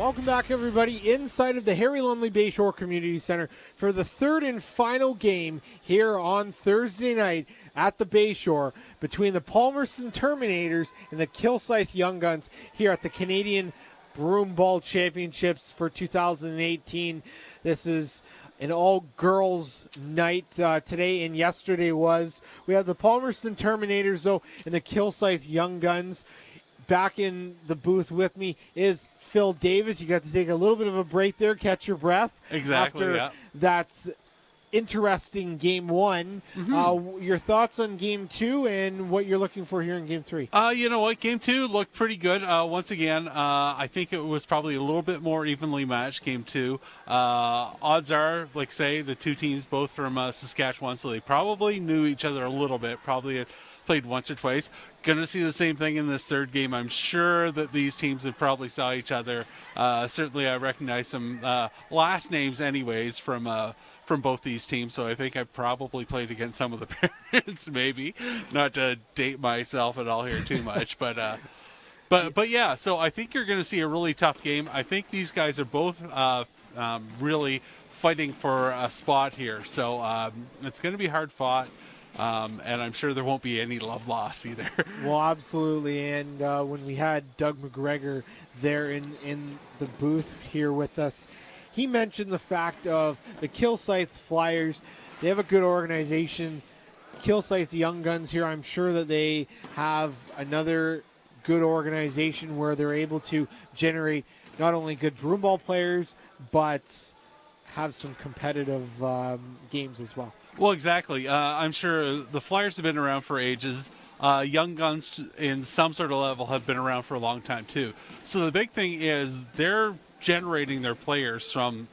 Welcome back, everybody, inside of the Harry Lumley Bayshore Community Center for the third and final game here on Thursday night at the Bayshore between the Palmerston Terminators and the Kilsyth Young Guns here at the Canadian Broomball Championships for 2018. This is an all-girls night today and yesterday was. We have the Palmerston Terminators, though, and the Kilsyth Young Guns. Back in the booth with me is Phil Davis. You got to take a little bit of a break there, catch your breath. Exactly, after yeah. That's interesting game one. Your thoughts on game two and what you're looking for here in game three? You know what? Game two looked pretty good. Once again, I think it was probably a little bit more evenly matched, game two. Odds are, like say, the two teams both from Saskatchewan, so they probably knew each other a little bit, probably had played once or twice. Going to see the same thing in this third game. I'm sure that these teams have probably saw each other. Certainly, I recognize some last names anyways from both these teams, so I think I probably played against some of the parents, maybe. Not to date myself at all here too much, but yeah, so I think you're going to see a really tough game. I think these guys are both really fighting for a spot here, so it's going to be hard fought. And I'm sure there won't be any love lost either. Well, absolutely. And when we had Doug McGregor there in the booth here with us, he mentioned the fact of the Kilsyth Flyers. They have a good organization. Kilsyth Young Guns here, I'm sure that they have another good organization where they're able to generate not only good broomball players, but have some competitive games as well. Well, exactly. I'm sure the Flyers have been around for ages. Young Guns in some sort of level have been around for a long time too. So the big thing is they're generating their players from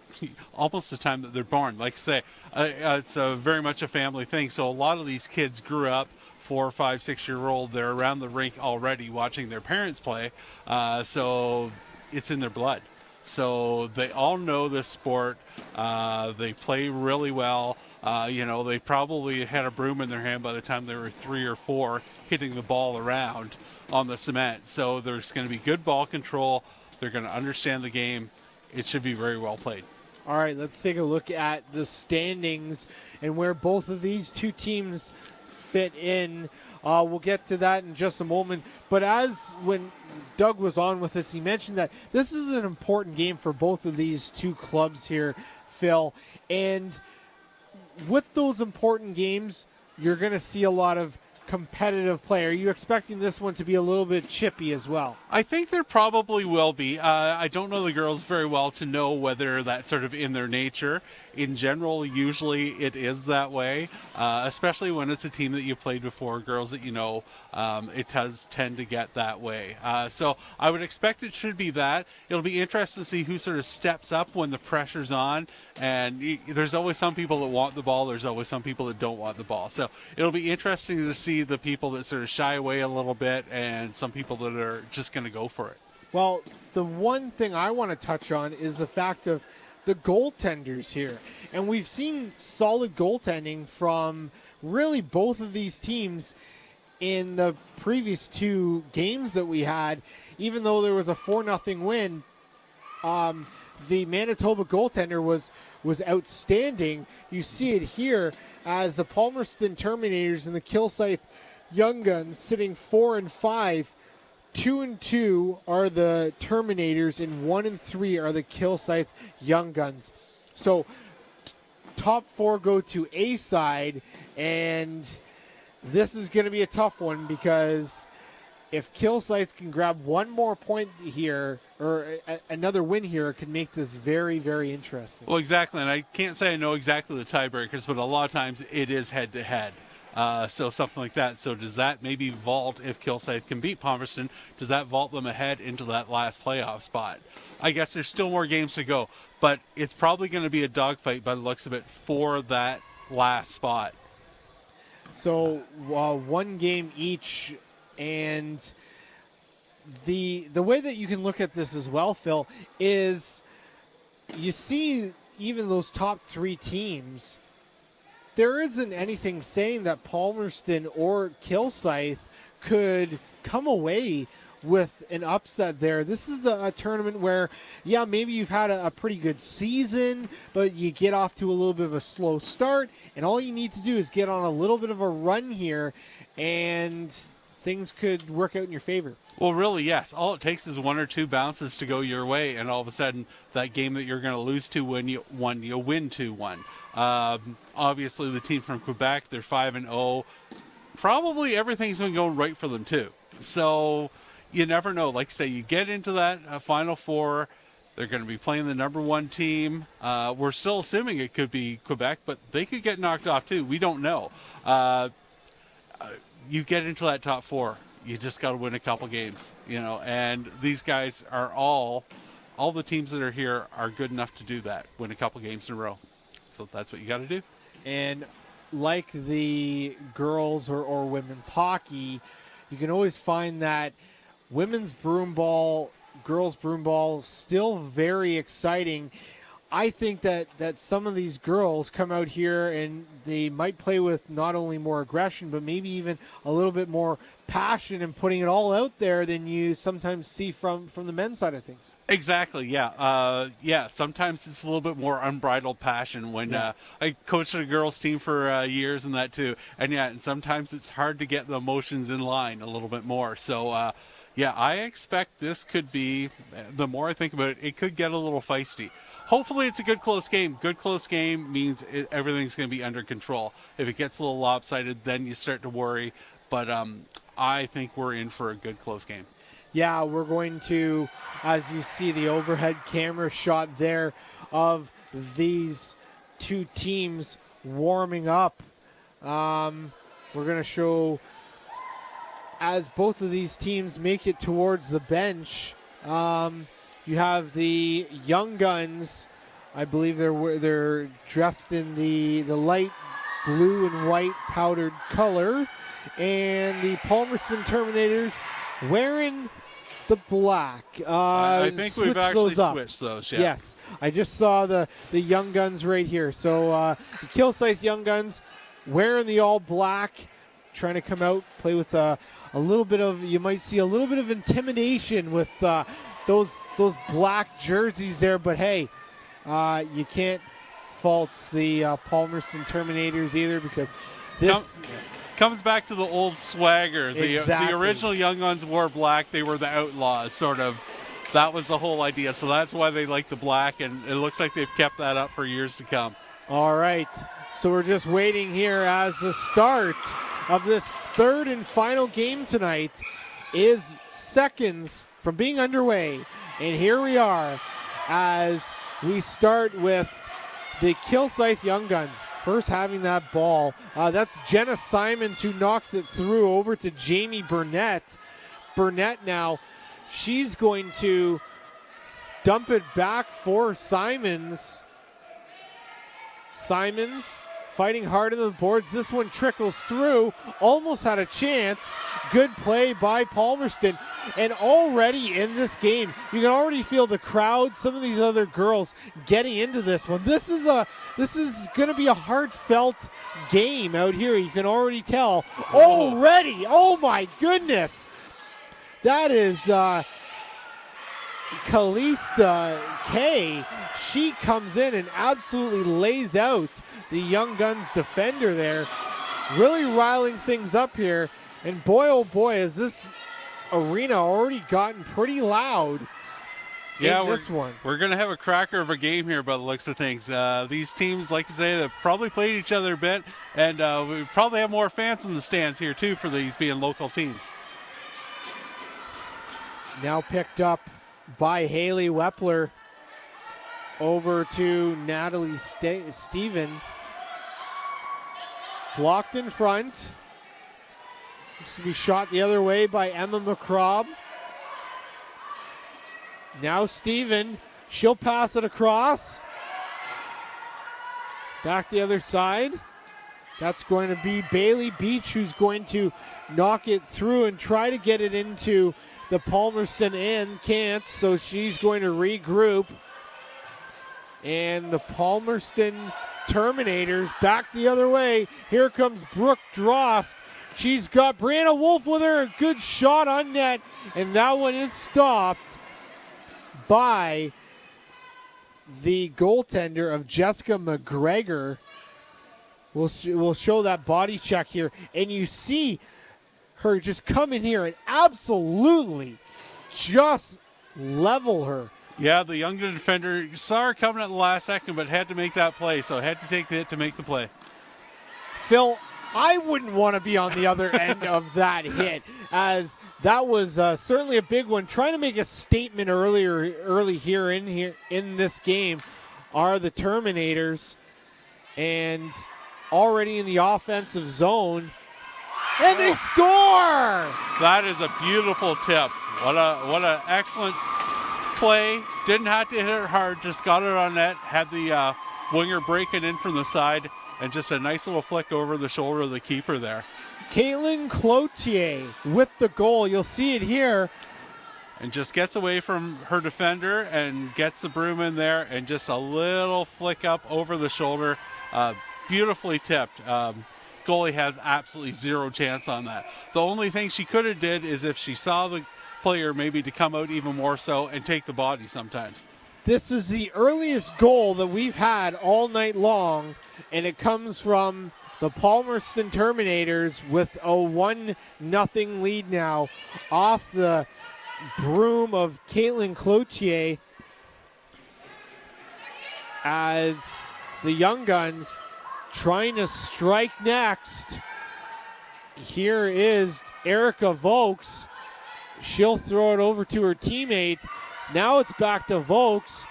almost the time that they're born. Like I say, it's very much a family thing. So a lot of these kids grew up 4, 5, 6-year-old. They're around the rink already watching their parents play. So it's in their blood. So they all know this sport. They play really well. They probably had a broom in their hand by the time they were 3 or 4, hitting the ball around on the cement. So there's going to be good ball control. They're going to understand the game. It should be very well played. All right, let's take a look at the standings and where both of these two teams fit in. We'll get to that in just a moment. But when Doug was on with us, he mentioned that this is an important game for both of these two clubs here, Phil. And with those important games, you're going to see a lot of competitive play. Are you expecting this one to be a little bit chippy as well? I think there probably will be. I don't know the girls very well to know whether that's sort of in their nature. In general, usually it is that way, especially when it's a team that you played before, girls that you know, it does tend to get that way. So I would expect it should be that. It'll be interesting to see who sort of steps up when the pressure's on, and there's always some people that want the ball, there's always some people that don't want the ball. So it'll be interesting to see the people that sort of shy away a little bit and some people that are just going to go for it. Well, the one thing I want to touch on is the fact of the goaltenders here. And we've seen solid goaltending from really both of these teams in the previous two games that we had. Even though there was a 4-0 win, the Manitoba goaltender was outstanding. You see it here as the Palmerston Terminators and the Kilsyth Young Guns sitting 4-5. 2-2 are the Terminators, and 1-3 are the Kilsyth Young Guns. So top 4 go to A side, and this is going to be a tough one because if Kilsyth can grab one more point here or another win here, it can make this very, very interesting. Well, exactly, and I can't say I know exactly the tiebreakers, but a lot of times it is head-to-head. So something like that. So does that maybe vault, if Kilsyth can beat Palmerston, does that vault them ahead into that last playoff spot? I guess there's still more games to go, but it's probably going to be a dogfight by the looks of it for that last spot. So one game each, and the way that you can look at this as well, Phil, is you see even those top 3 teams, there isn't anything saying that Palmerston or Kilsyth could come away with an upset there. This is a tournament where, yeah, maybe you've had a pretty good season, but you get off to a little bit of a slow start, and all you need to do is get on a little bit of a run here, and things could work out in your favor. Well, really, yes. All it takes is 1 or 2 bounces to go your way, and all of a sudden, that game that you're going to lose to when you win 2-1. Obviously, the team from Quebec, they're 5-0. Probably everything's been going right for them too. So you never know. Like I say, you get into that Final Four, they're going to be playing the number 1 team. We're still assuming it could be Quebec, but they could get knocked off too. We don't know. You get into that top 4. You just got to win a couple games, and these guys are all the teams that are here are good enough to do that, win a couple games in a row. So that's what you got to do. And like the girls or women's hockey, you can always find that women's broomball, girls broomball, still very exciting. I think that some of these girls come out here and they might play with not only more aggression, but maybe even a little bit more passion and putting it all out there than you sometimes see from the men's side of things. Exactly, yeah. Sometimes it's a little bit more unbridled passion when I coached a girls team for years and that too. And sometimes it's hard to get the emotions in line a little bit more. So, I expect this could be, the more I think about it, it could get a little feisty. Hopefully it's a good close game. Good close game means everything's going to be under control. If it gets a little lopsided, then you start to worry. But I think we're in for a good close game. Yeah, we're going to, as you see the overhead camera shot there of these two teams warming up. We're going to show as both of these teams make it towards the bench. You have the Young Guns. I believe they're dressed in the light blue and white powdered color, and the Palmerston Terminators wearing the black. I think we've actually switched those. Yeah. Yes, I just saw the Young Guns right here. So the Kilsyth Young Guns wearing the all black, trying to come out, play with a little bit of, you might see a little bit of intimidation with those black jerseys there. But hey, you can't fault the Palmerston Terminators either, because this comes back to the old swagger. Exactly. The original Young Guns wore black. They were the outlaws, sort of. That was the whole idea. So that's why they like the black, and it looks like they've kept that up for years to come. All right. So we're just waiting here as the start of this third and final game tonight is seconds from being underway. And here we are as we start with the Kilsyth Young Guns. First having that ball. That's Jenna Simons who knocks it through over to Jamie Burnett. Burnett now, she's going to dump it back for Simons. Simons fighting hard on the boards. This one trickles through. Almost had a chance. Good play by Palmerston. And already in this game, you can already feel the crowd, some of these other girls getting into this one. This is going to be a heartfelt game out here. You can already tell. Already. Oh my goodness. That is Calista Kay. She comes in and absolutely lays out the Young Guns defender there. Really riling things up here. And boy, oh boy, has this arena already gotten pretty loud in this one. We're going to have a cracker of a game here by the looks of things. These teams, like you say, they've probably played each other a bit, and we probably have more fans in the stands here, too, for these being local teams. Now picked up by Haley Wepler over to Natalie Steven. Blocked in front. This will be shot the other way by Emma McCrobb. Now Steven, she'll pass it across. Back the other side. That's going to be Bailey Beach who's going to knock it through and try to get it into the Palmerston end. Can't, so she's going to regroup. And the Palmerston Terminators back the other way. Here comes Brooke Drost She's got Brianna Wolf with her. A good shot on net. And that one is stopped by the goaltender of Jessica McGregor. We'll show that body check here. And you see her just come in here and absolutely just level her. Yeah, the young defender saw her coming at the last second, but had to make that play, so had to take the hit to make the play. Phil, I wouldn't want to be on the other end of that hit, as that was certainly a big one. Trying to make a statement early here in this game are the Terminators, and already in the offensive zone, and they score! That is a beautiful tip. What a excellent play. Didn't have to hit it hard, just got it on net, had the winger breaking in from the side, and just a nice little flick over the shoulder of the keeper there. Caitlin Cloutier with the goal. You'll see it here. And just gets away from her defender and gets the broom in there, and just a little flick up over the shoulder. Beautifully tipped. Goalie has absolutely zero chance on that. The only thing she could have did is if she saw the player maybe to come out even more so and take the body sometimes. This is the earliest goal that we've had all night long, and it comes from the Palmerston Terminators with a 1-0 lead now off the broom of Caitlin Cloutier, as the Young Guns trying to strike next. Here is Erica Vokes. She'll throw it over to her teammate. Now it's back to Vokes.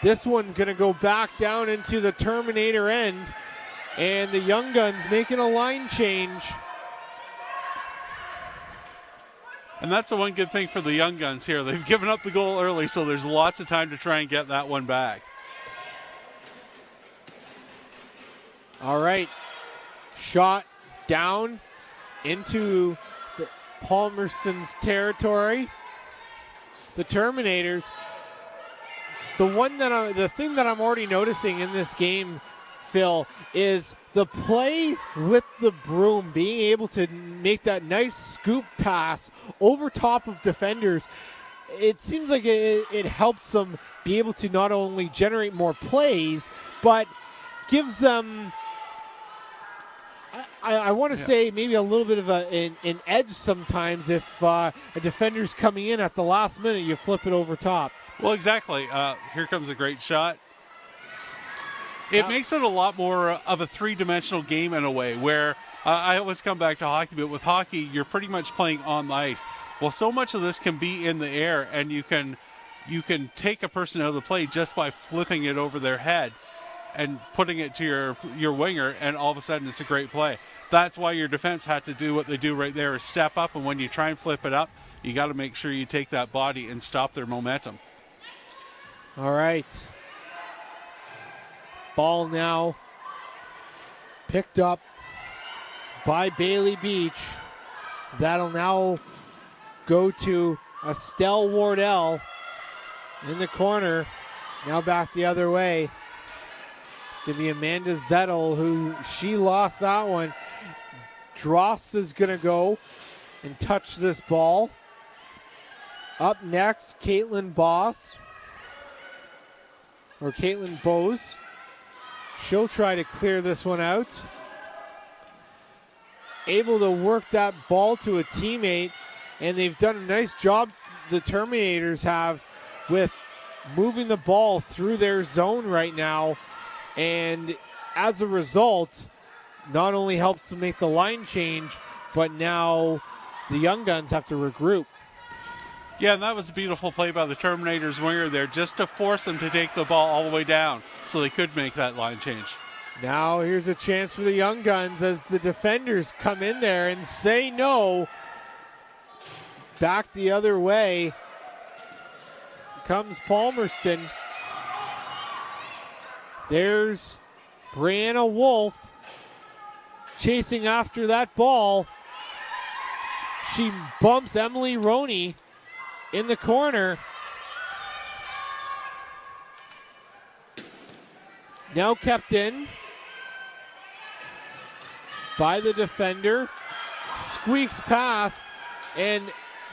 This one's going to go back down into the Terminator end. And the Young Guns making a line change. And that's the one good thing for the Young Guns here. They've given up the goal early, so there's lots of time to try and get that one back. All right. Shot down into Palmerston's territory. The Terminators. The thing that I'm already noticing in this game, Phil, is the play with the broom, being able to make that nice scoop pass over top of defenders. It seems like it helps them be able to not only generate more plays, but gives them, I want to say, maybe a little bit of an edge sometimes. If a defender's coming in at the last minute, you flip it over top. Well, exactly. Here comes a great shot. It makes it a lot more of a three-dimensional game in a way, where I always come back to hockey, but with hockey, you're pretty much playing on the ice. Well, so much of this can be in the air, and you can take a person out of the play just by flipping it over their head and putting it to your winger, and all of a sudden it's a great play. That's why your defense had to do what they do right there, is step up, and when you try and flip it up, you got to make sure you take that body and stop their momentum. All right. Ball now picked up by Bailey Beach. That'll now go to Estelle Wardell in the corner. Now back the other way. It's going to be Amanda Zettel, who she lost that one. Dross is going to go and touch this ball. Up next, Caitlin Bose. She'll try to clear this one out. Able to work that ball to a teammate, and they've done a nice job, the Terminators have, with moving the ball through their zone right now. And as a result, not only helps to make the line change, but now the Young Guns have to regroup. Yeah, and that was a beautiful play by the Terminators winger there, just to force them to take the ball all the way down so they could make that line change. Now here's a chance for the Young Guns as the defenders come in there and say no. Back the other way comes Palmerston. There's Brianna Wolf chasing after that ball. She bumps Emily Roney in the corner. Now kept in by the defender, squeaks past, and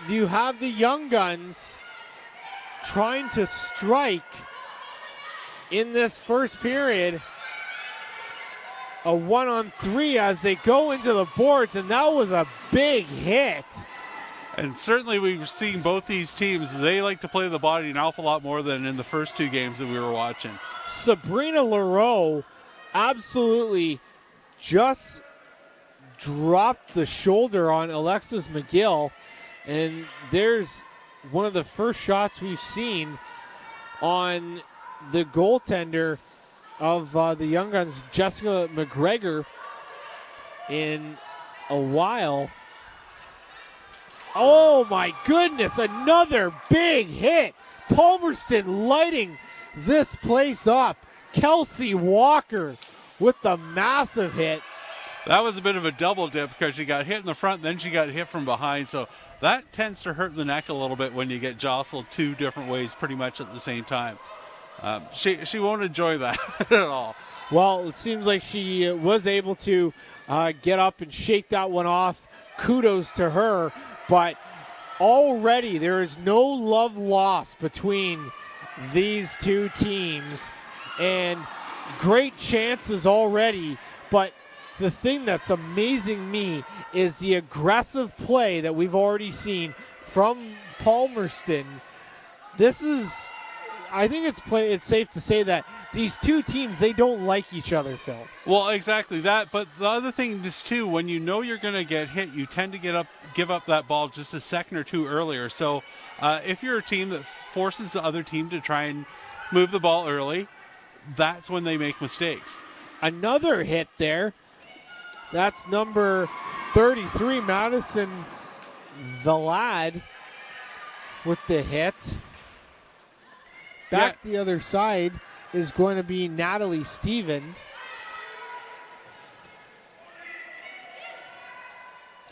you have the Young Guns trying to strike in this first period. A 1-on-3 as they go into the boards, and that was a big hit. And certainly we've seen both these teams, they like to play the body an awful lot more than in the first two games that we were watching. Sabrina Leroux absolutely just dropped the shoulder on Alexis McGill, and there's one of the first shots we've seen on the goaltender of the Young Guns, Jessica McGregor, in a while. Oh my goodness, another big hit. Palmerston lighting this place up. Kelsey Walker with the massive hit. That was a bit of a double dip because she got hit in the front, then she got hit from behind. So that tends to hurt the neck a little bit when you get jostled two different ways pretty much at the same time. She won't enjoy that at all. Well, it seems like she was able to get up and shake that one off. Kudos to her. But already there is no love lost between these two teams. And great chances already. But the thing that's amazing me is the aggressive play that we've already seen from Palmerston. This is, I think it's safe to say that these two teams, they don't like each other, Phil. Well, exactly that. But the other thing is, too, when you know you're going to get hit, you tend to give up that ball just a second or two earlier. So if you're a team that forces the other team to try and move the ball early, that's when they make mistakes. Another hit there. That's number 33, Madison Vlad, with the hit. Back the other side is going to be Natalie Stephen.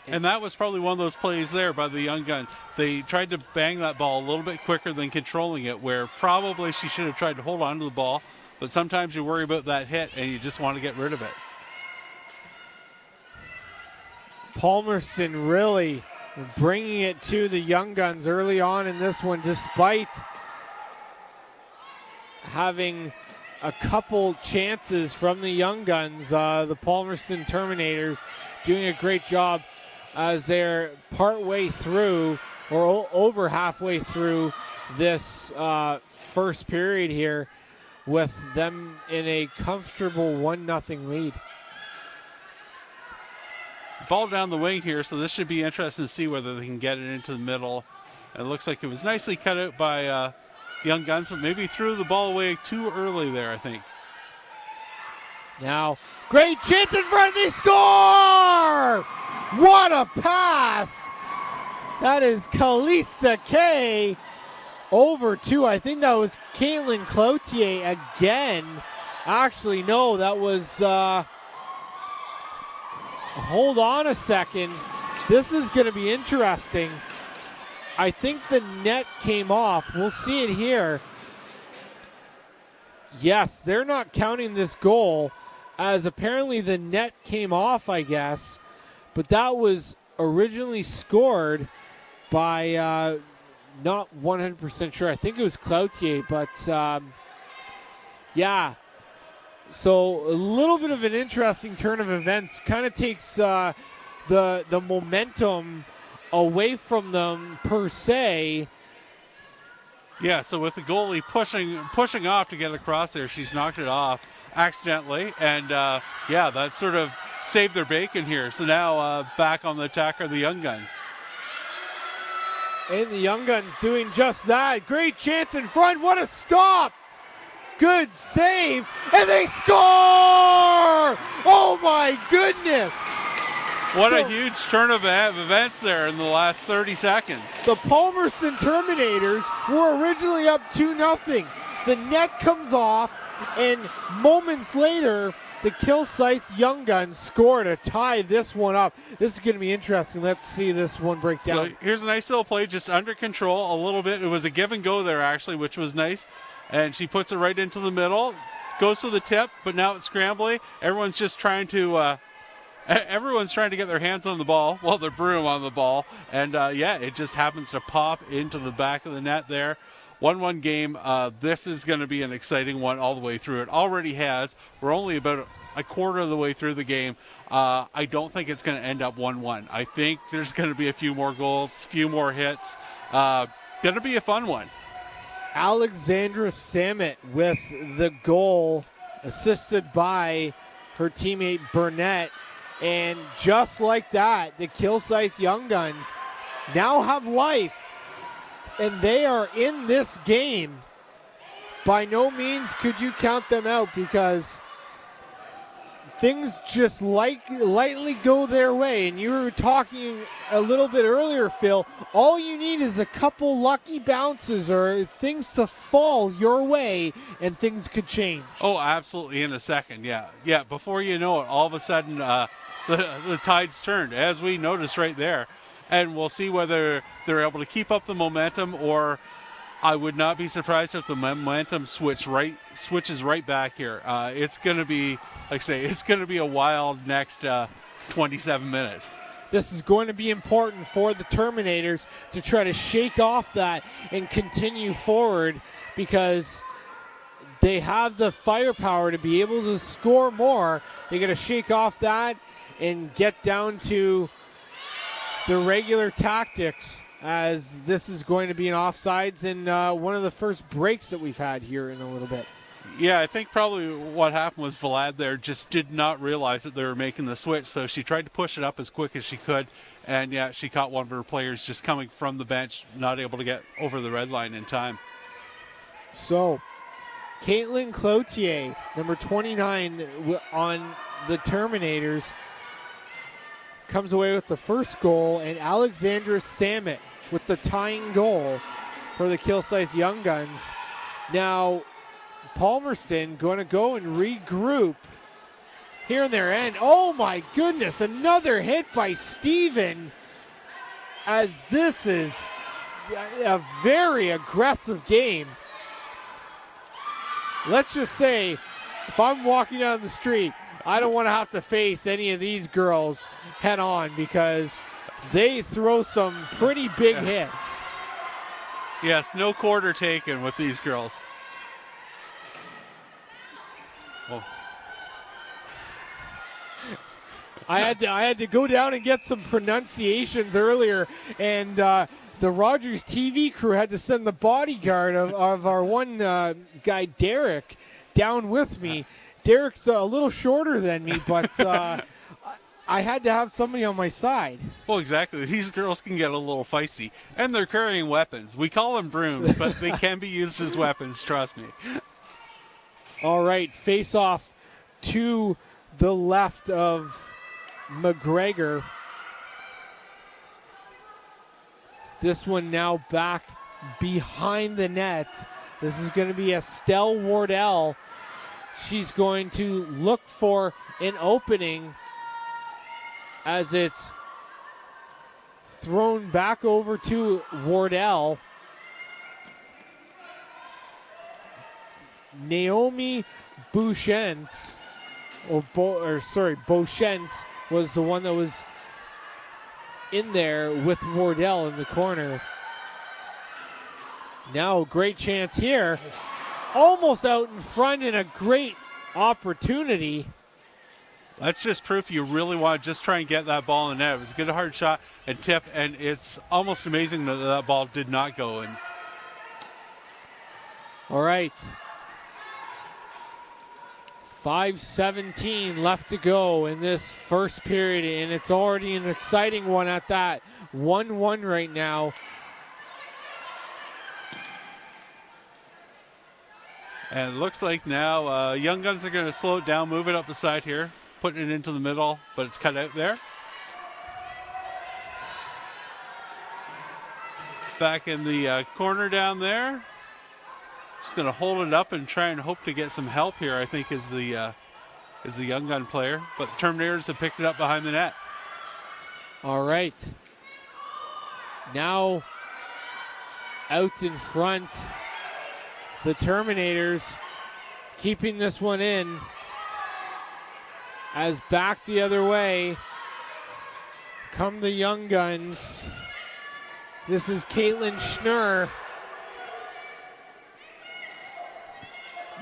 And that was probably one of those plays there by the Young Gun. They tried to bang that ball a little bit quicker than controlling it, where probably she should have tried to hold on to the ball. But sometimes you worry about that hit and you just want to get rid of it. Palmerston really bringing it to the Young Guns early on in this one, despite having a couple chances from the Young Guns. The Palmerston Terminators doing a great job as they're partway through or over halfway through this first period here, with them in a comfortable 1-0 lead. Ball down the wing here, so this should be interesting to see whether they can get it into the middle. It looks like it was nicely cut out by Young Guns, but maybe threw the ball away too early there, I think. Now, great chance in front, they score! What a pass! That is Calista Kay over to, I think that was Caitlin Cloutier again. Actually, no, that was, hold on a second. This is going to be interesting. I think the net came off. We'll see it here. Yes, they're not counting this goal, as apparently the net came off, I guess. But that was originally scored by, not 100% sure. I think it was Cloutier, but yeah. So a little bit of an interesting turn of events. Kind of takes the momentum away from them per se. Yeah, so with the goalie pushing off to get across there, she's knocked it off accidentally. And yeah, that sort of saved their bacon here. So now back on the attack are the Young Guns. And the Young Guns doing just that. Great chance in front. What a stop. Good save. And they score! Oh my goodness. What a huge turn of events there in the last 30 seconds. The Palmerston Terminators were originally up 2-0. The net comes off, and moments later, the Kilsyth Young Guns score to tie this one up. This is going to be interesting. Let's see this one break down. So here's a nice little play, just under control a little bit. It was a give and go there, actually, which was nice. And she puts it right into the middle, goes to the tip, but now it's scrambling. Everyone's just trying to everyone's trying to get their hands on the ball, well, their broom on the ball, and it just happens to pop into the back of the net there. 1-1 game. This is going to be an exciting one all the way through. It already has. We're only about a quarter of the way through the game. I don't think it's going to end up 1-1. I think there's going to be a few more goals, a few more hits. Going to be a fun one. Alexandra Samet with the goal, assisted by her teammate Burnett. And just like that, the Kilsyth Young Guns now have life. And they are in this game. By no means could you count them out, because things just lightly go their way. And you were talking a little bit earlier, Phil, all you need is a couple lucky bounces or things to fall your way and things could change. Oh, absolutely, in a second, yeah. Yeah, before you know it, all of a sudden the tide's turned, as we noticed right there. And we'll see whether they're able to keep up the momentum, or I would not be surprised if the momentum switches right back here. It's going to be, like I say, it's going to be a wild next 27 minutes. This is going to be important for the Terminators to try to shake off that and continue forward, because they have the firepower to be able to score more. They got to shake off that and get down to the regular tactics, as this is going to be an offsides and one of the first breaks that we've had here in a little bit. Yeah, I think probably what happened was Vlad there just did not realize that they were making the switch, so she tried to push it up as quick as she could, and yeah, she caught one of her players just coming from the bench, not able to get over the red line in time. So, Caitlin Cloutier, number 29 on the Terminators, comes away with the first goal, and Alexandra Samet with the tying goal for the Kilsyth Young Guns. Now, Palmerston going to go and regroup here in their end. Oh my goodness, another hit by Steven, as this is a very aggressive game. Let's just say, if I'm walking down the street, I don't want to have to face any of these girls head on, because they throw some pretty big hits. Yes, no quarter taken with these girls. Oh. I had to go down and get some pronunciations earlier, and the Rogers TV crew had to send the bodyguard of our one guy, Derek, down with me. Derek's a little shorter than me, but I had to have somebody on my side. Well, exactly. These girls can get a little feisty, and they're carrying weapons. We call them brooms, but they can be used as weapons, trust me. All right, face off to the left of McGregor. This one now back behind the net. This is going to be Estelle Wardell. She's going to look for an opening, as it's thrown back over to Wardell. Naomi Beauchance, Beauchance was the one that was in there with Wardell in the corner. Now, great chance here. Almost out in front, and a great opportunity. That's just proof you really want to just try and get that ball in the net. It was a good hard shot and tip, and it's almost amazing that that ball did not go in. All right. 5:17 left to go in this first period, and it's already an exciting one at that. 1-1 right now. And it looks like now Young Guns are going to slow it down, move it up the side here, putting it into the middle, but it's cut out there. Back in the corner down there. Just going to hold it up and try and hope to get some help here, I think, is the Young Gun player. But the Terminators have picked it up behind the net. All right. Now out in front, the Terminators keeping this one in, As back the other way come the Young Guns. This is Caitlin Schnurr.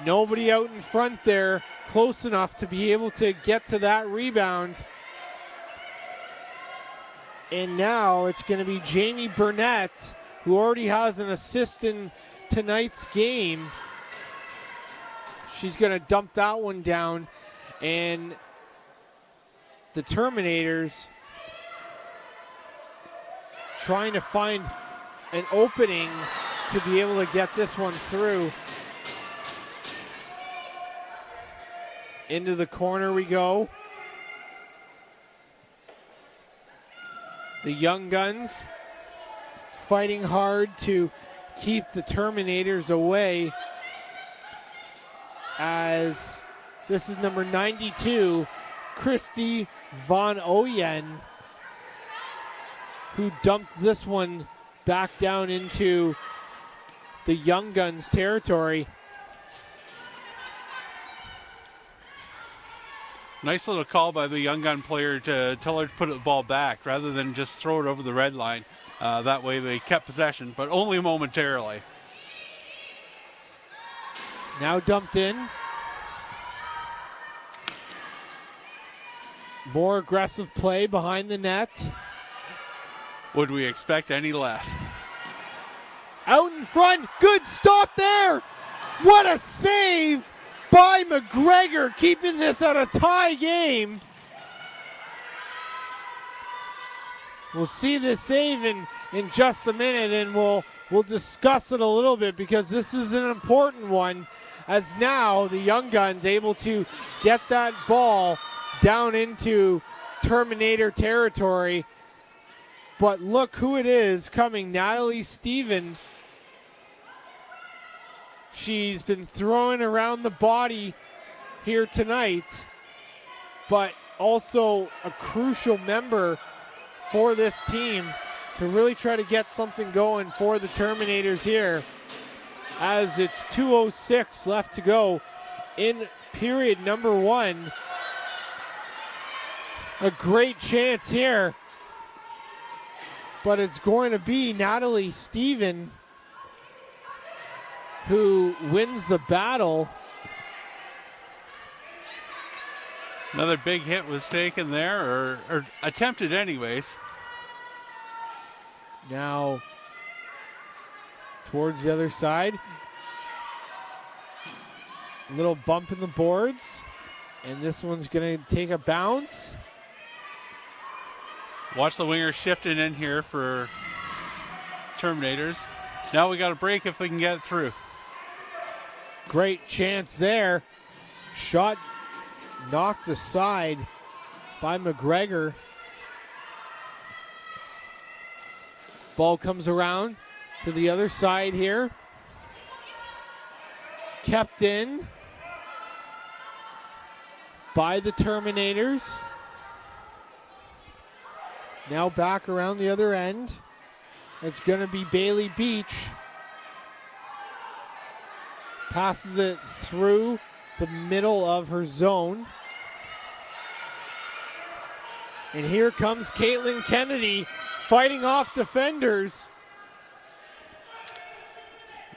Nobody out in front there close enough to be able to get to that rebound. And now it's going to be Jamie Burnett, who already has an assist in tonight's game. She's going to dump that one down. And the Terminators trying to find an opening to be able to get this one through. Into the corner we go. The Young Guns fighting hard to keep the Terminators away, as this is number 92, Christy Von Oyen, who dumped this one back down into the Young Guns territory. Nice little call by the Young Gun player to tell her to put the ball back rather than just throw it over the red line. That way they kept possession, but only momentarily. Now dumped in. More aggressive play behind the net. Would we expect any less? Out in front, good stop there. What a save by McGregor, keeping this at a tie game. We'll see this save in just a minute, and we'll discuss it a little bit, because this is an important one, as now the Young Guns able to get that ball down into Terminator territory. But look who it is coming, Natalie Stephen. She's been throwing around the body here tonight, but also a crucial member for this team to really try to get something going for the Terminators here, as it's 2:06 left to go in period number one. A great chance here, but it's going to be Natalie Stephen who wins the battle. Another big hit was taken there, or attempted anyways. Now towards the other side. A little bump in the boards, and this one's going to take a bounce. Watch the winger shifting in here for Terminators. Now we got a break if we can get it through. Great chance there. Shot knocked aside by McGregor. Ball comes around to the other side here. Kept in by the Terminators. Now back around the other end. It's going to be Bailey Beach. Passes it through the middle of her zone. And here comes Caitlin Kennedy fighting off defenders.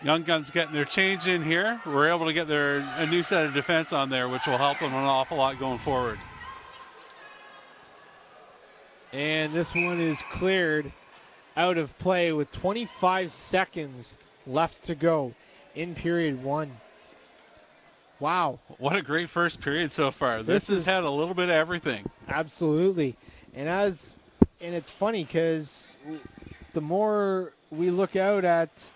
Young Guns getting their change in here. We're able to get a new set of defense on there, which will help them an awful lot going forward. And this one is cleared out of play with 25 seconds left to go in period one. Wow. What a great first period so far. This has had a little bit of everything. Absolutely. And it's funny because the more we look out at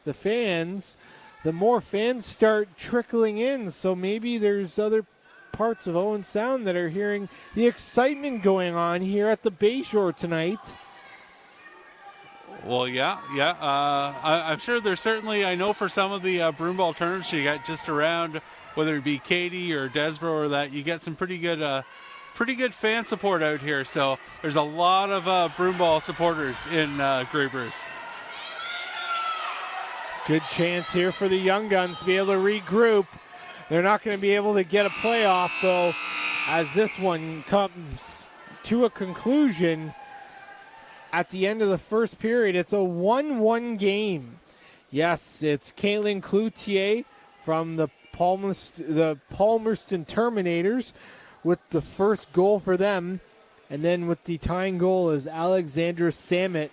the fans, the more fans start trickling in. So maybe there's other parts of Owen Sound that are hearing the excitement going on here at the Bayshore tonight. Well, yeah. I'm sure there's certainly, I know for some of the broomball tournaments you got just around, whether it be Katie or Desborough or that, you get some pretty good fan support out here. So there's a lot of broomball supporters in Grey Bruce. Good chance here for the Young Guns to be able to regroup. They're not going to be able to get a playoff, though, as this one comes to a conclusion at the end of the first period. It's a 1-1 game. Yes, it's Caitlin Cloutier from the Palmerston Terminators with the first goal for them. And then with the tying goal is Alexandra Samet.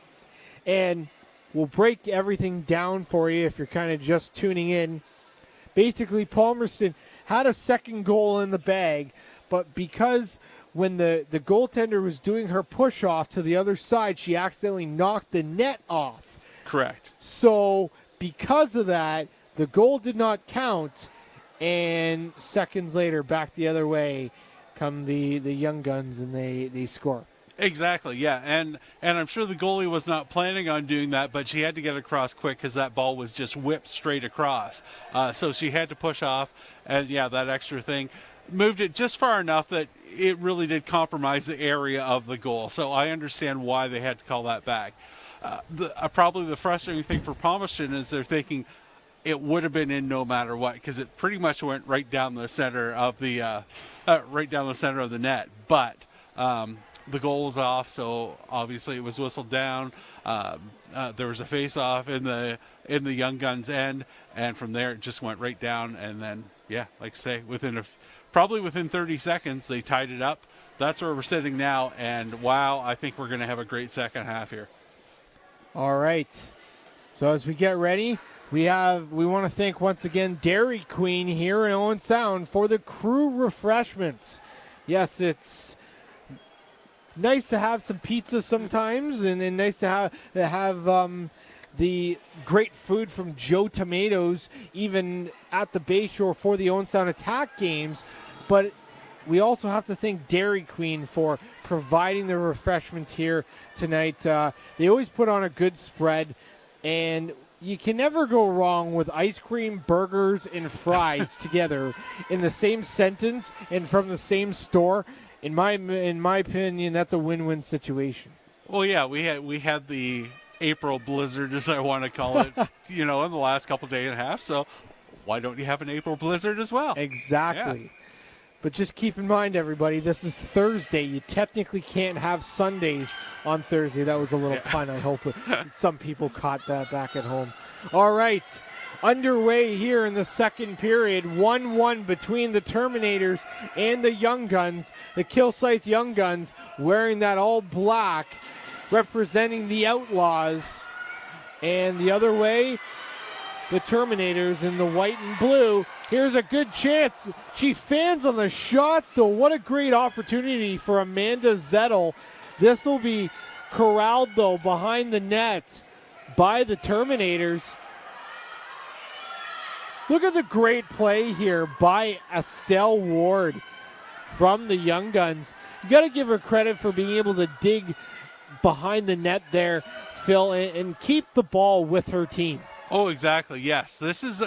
And we'll break everything down for you if you're kind of just tuning in. Basically, Palmerston had a second goal in the bag, but because when the goaltender was doing her push-off to the other side, she accidentally knocked the net off. Correct. So because of that, the goal did not count, and seconds later, back the other way, come the Young Guns, and they score. Exactly, yeah, and I'm sure the goalie was not planning on doing that, but she had to get across quick because that ball was just whipped straight across. So she had to push off, and yeah, that extra thing moved it just far enough that it really did compromise the area of the goal. So I understand why they had to call that back. Probably the frustrating thing for Palmerston is they're thinking it would have been in no matter what, because it pretty much went right down the center of the net. But the goal was off, so obviously it was whistled down. There was a face-off in the Young Guns end, and from there it just went right down. And then, yeah, like I say, probably within 30 seconds they tied it up. That's where we're sitting now, and wow, I think we're going to have a great second half here. All right. So as we get ready, we want to thank once again Dairy Queen here in Owen Sound for the crew refreshments. Yes, it's nice to have some pizza sometimes, and nice to have the great food from Joe Tomatoes even at the Bayshore for the Owen Sound Attack games. But we also have to thank Dairy Queen for providing the refreshments here tonight. They always put on a good spread, and you can never go wrong with ice cream, burgers, and fries together in the same sentence and from the same store. In my opinion, that's a win-win situation. Well, yeah, we had the April blizzard, as I want to call it, in the last couple day and a half. So why don't you have an April blizzard as well? Exactly. Yeah. But just keep in mind, everybody, this is Thursday. You technically can't have Sundays on Thursday. That was a little pun. I hope some people caught that back at home. All right. Underway here in the second period, 1-1 between the Terminators and the Young Guns. The Kilsyth Young Guns wearing that all black, representing the Outlaws. And the other way, the Terminators in the white and blue. Here's a good chance. She fans on the shot, though. What a great opportunity for Amanda Zettel. This will be corralled, though, behind the net by the Terminators. Look at the great play here by Estelle Ward from the Young Guns. You got to give her credit for being able to dig behind the net there, Phil, and keep the ball with her team. Oh, exactly. Yes, this is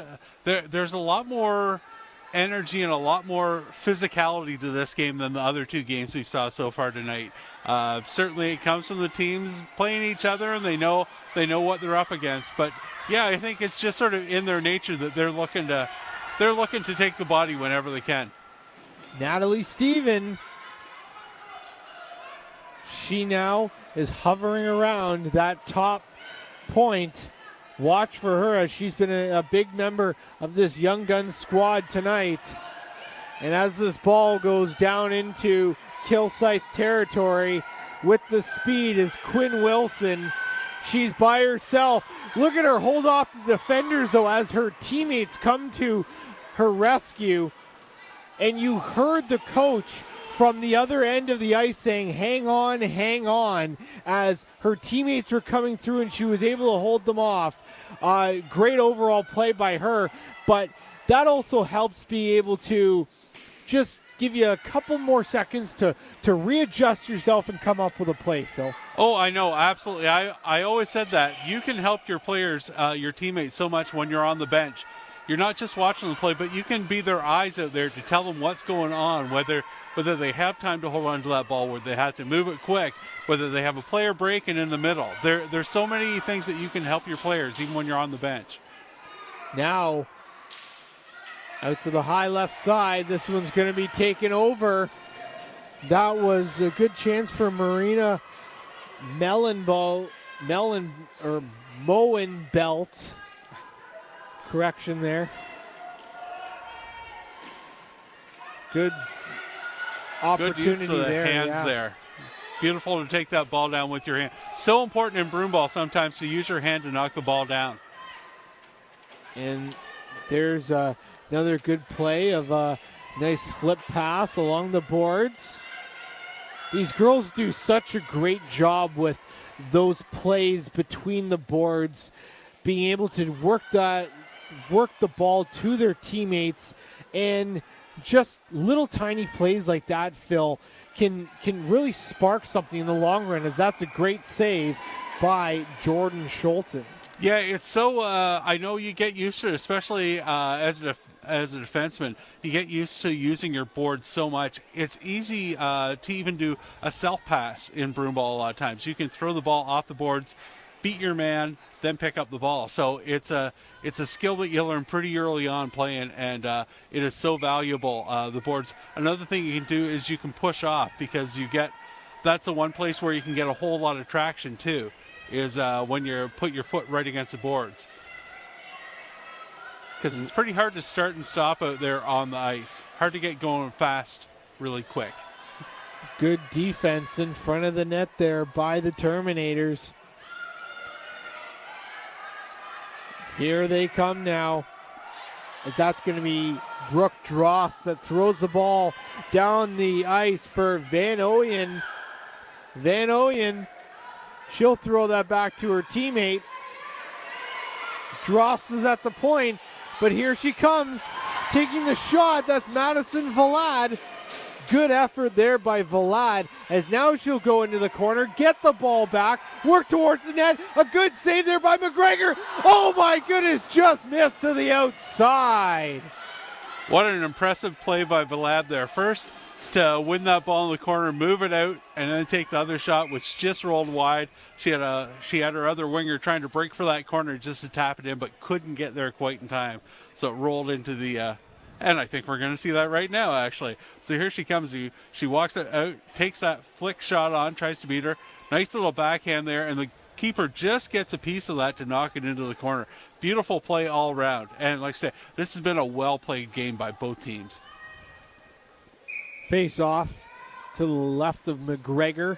there's a lot more energy and a lot more physicality to this game than the other two games we've saw so far tonight. Certainly, it comes from the teams playing each other, and they know what they're up against. But yeah, I think it's just sort of in their nature that they're looking to take the body whenever they can. Natalie Stephen, she now is hovering around that top point. Watch for her, as she's been a big member of this Young Guns squad tonight. And as this ball goes down into Kilsyth territory, with the speed is Quinn Wilson. She's by herself. Look at her hold off the defenders, though, as her teammates come to her rescue. And you heard the coach from the other end of the ice saying, hang on, as her teammates were coming through and she was able to hold them off. Great overall play by her, but that also helps be able to just give you a couple more seconds to readjust yourself and come up with a play, Phil. Oh, I know, absolutely. I always said that. You can help your players, your teammates, so much when you're on the bench. You're not just watching them play, but you can be their eyes out there to tell them what's going on, whether they have time to hold on to that ball, whether they have to move it quick, whether they have a player breaking in the middle. There's so many things that you can help your players, even when you're on the bench. Now, out to the high left side, this one's going to be taken over That was a good chance for Marina Moenbelt. Correction there. Good opportunity good use of the there. hands there. Beautiful to take that ball down with your hand. So important in broomball sometimes to use your hand to knock the ball down. And there's another good play of a nice flip pass along the boards. These girls do such a great job with those plays between the boards, being able to work the ball to their teammates, and just little tiny plays like that, Phil, can really spark something in the long run, as that's a great save by Jordan Schulten. Yeah, it's so, I know you get used to it, especially as a defenseman. You get used to using your board so much. It's easy to even do a self-pass in broomball a lot of times. You can throw the ball off the boards, beat your man, then pick up the ball. So it's a skill that you learn pretty early on playing, and it is so valuable, the boards. Another thing you can do is you can push off, because that's the one place where you can get a whole lot of traction too, is when you put your foot right against the boards. Because it's pretty hard to start and stop out there on the ice. Hard to get going fast really quick. Good defense in front of the net there by the Terminators. Here they come now. As that's going to be Brooke Dross that throws the ball down the ice for Van Ooyen. Van Ooyen, she'll throw that back to her teammate. Dross is at the point, but here she comes, taking the shot. That's Madison Vlad. Good effort there by Vlad, as now she'll go into the corner, get the ball back, work towards the net. A good save there by McGregor. Oh my goodness, just missed to the outside. What an impressive play by Vlad there. First to win that ball in the corner, move it out, and then take the other shot, which just rolled wide. She had her other winger trying to break for that corner just to tap it in, but couldn't get there quite in time. So it rolled into the and I think we're going to see that right now, actually. So here she comes. She walks it out, takes that flick shot on, tries to beat her. Nice little backhand there, and the keeper just gets a piece of that to knock it into the corner. Beautiful play all around. And like I said, this has been a well-played game by both teams. Face off to the left of McGregor.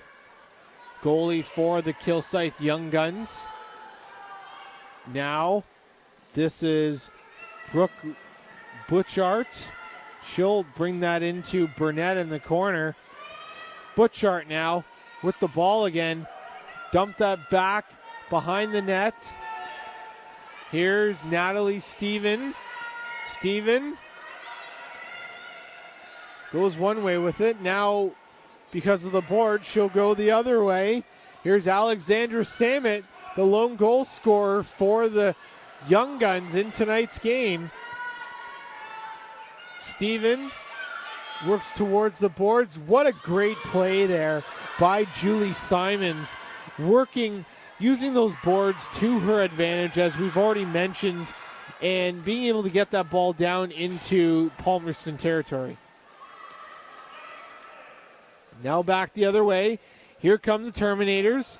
Goalie for the Kilsyth Young Guns. Now, this is Brooke Butchart. She'll bring that into Burnett in the corner. Butchart now with the ball again. Dump that back behind the net. Here's Natalie Steven. Steven goes one way with it. Now, because of the board, she'll go the other way. Here's Alexandra Samet, the lone goal scorer for the Young Guns in tonight's game. Steven works towards the boards. What a great play there by Julie Simons, using those boards to her advantage, as we've already mentioned, and being able to get that ball down into Palmerston territory. Now back the other way. Here come the Terminators.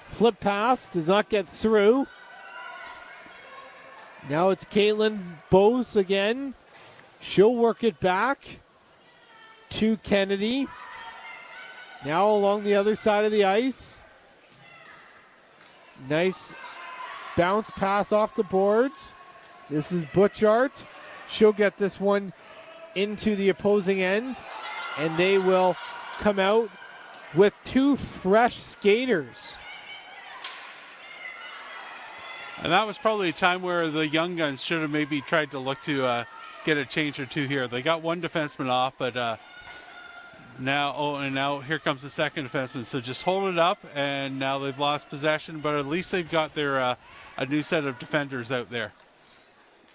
Flip pass, does not get through. Now it's Caitlin Bose again. She'll work it back to Kennedy. Now along the other side of the ice. Nice bounce pass off the boards. This is Butchart. She'll get this one into the opposing end, and they will come out with two fresh skaters. And that was probably a time where the Young Guns should have maybe tried to look to get a change or two here. They got one defenseman off, but now here comes the second defenseman. So just hold it up, and now they've lost possession, but at least they've got their a new set of defenders out there.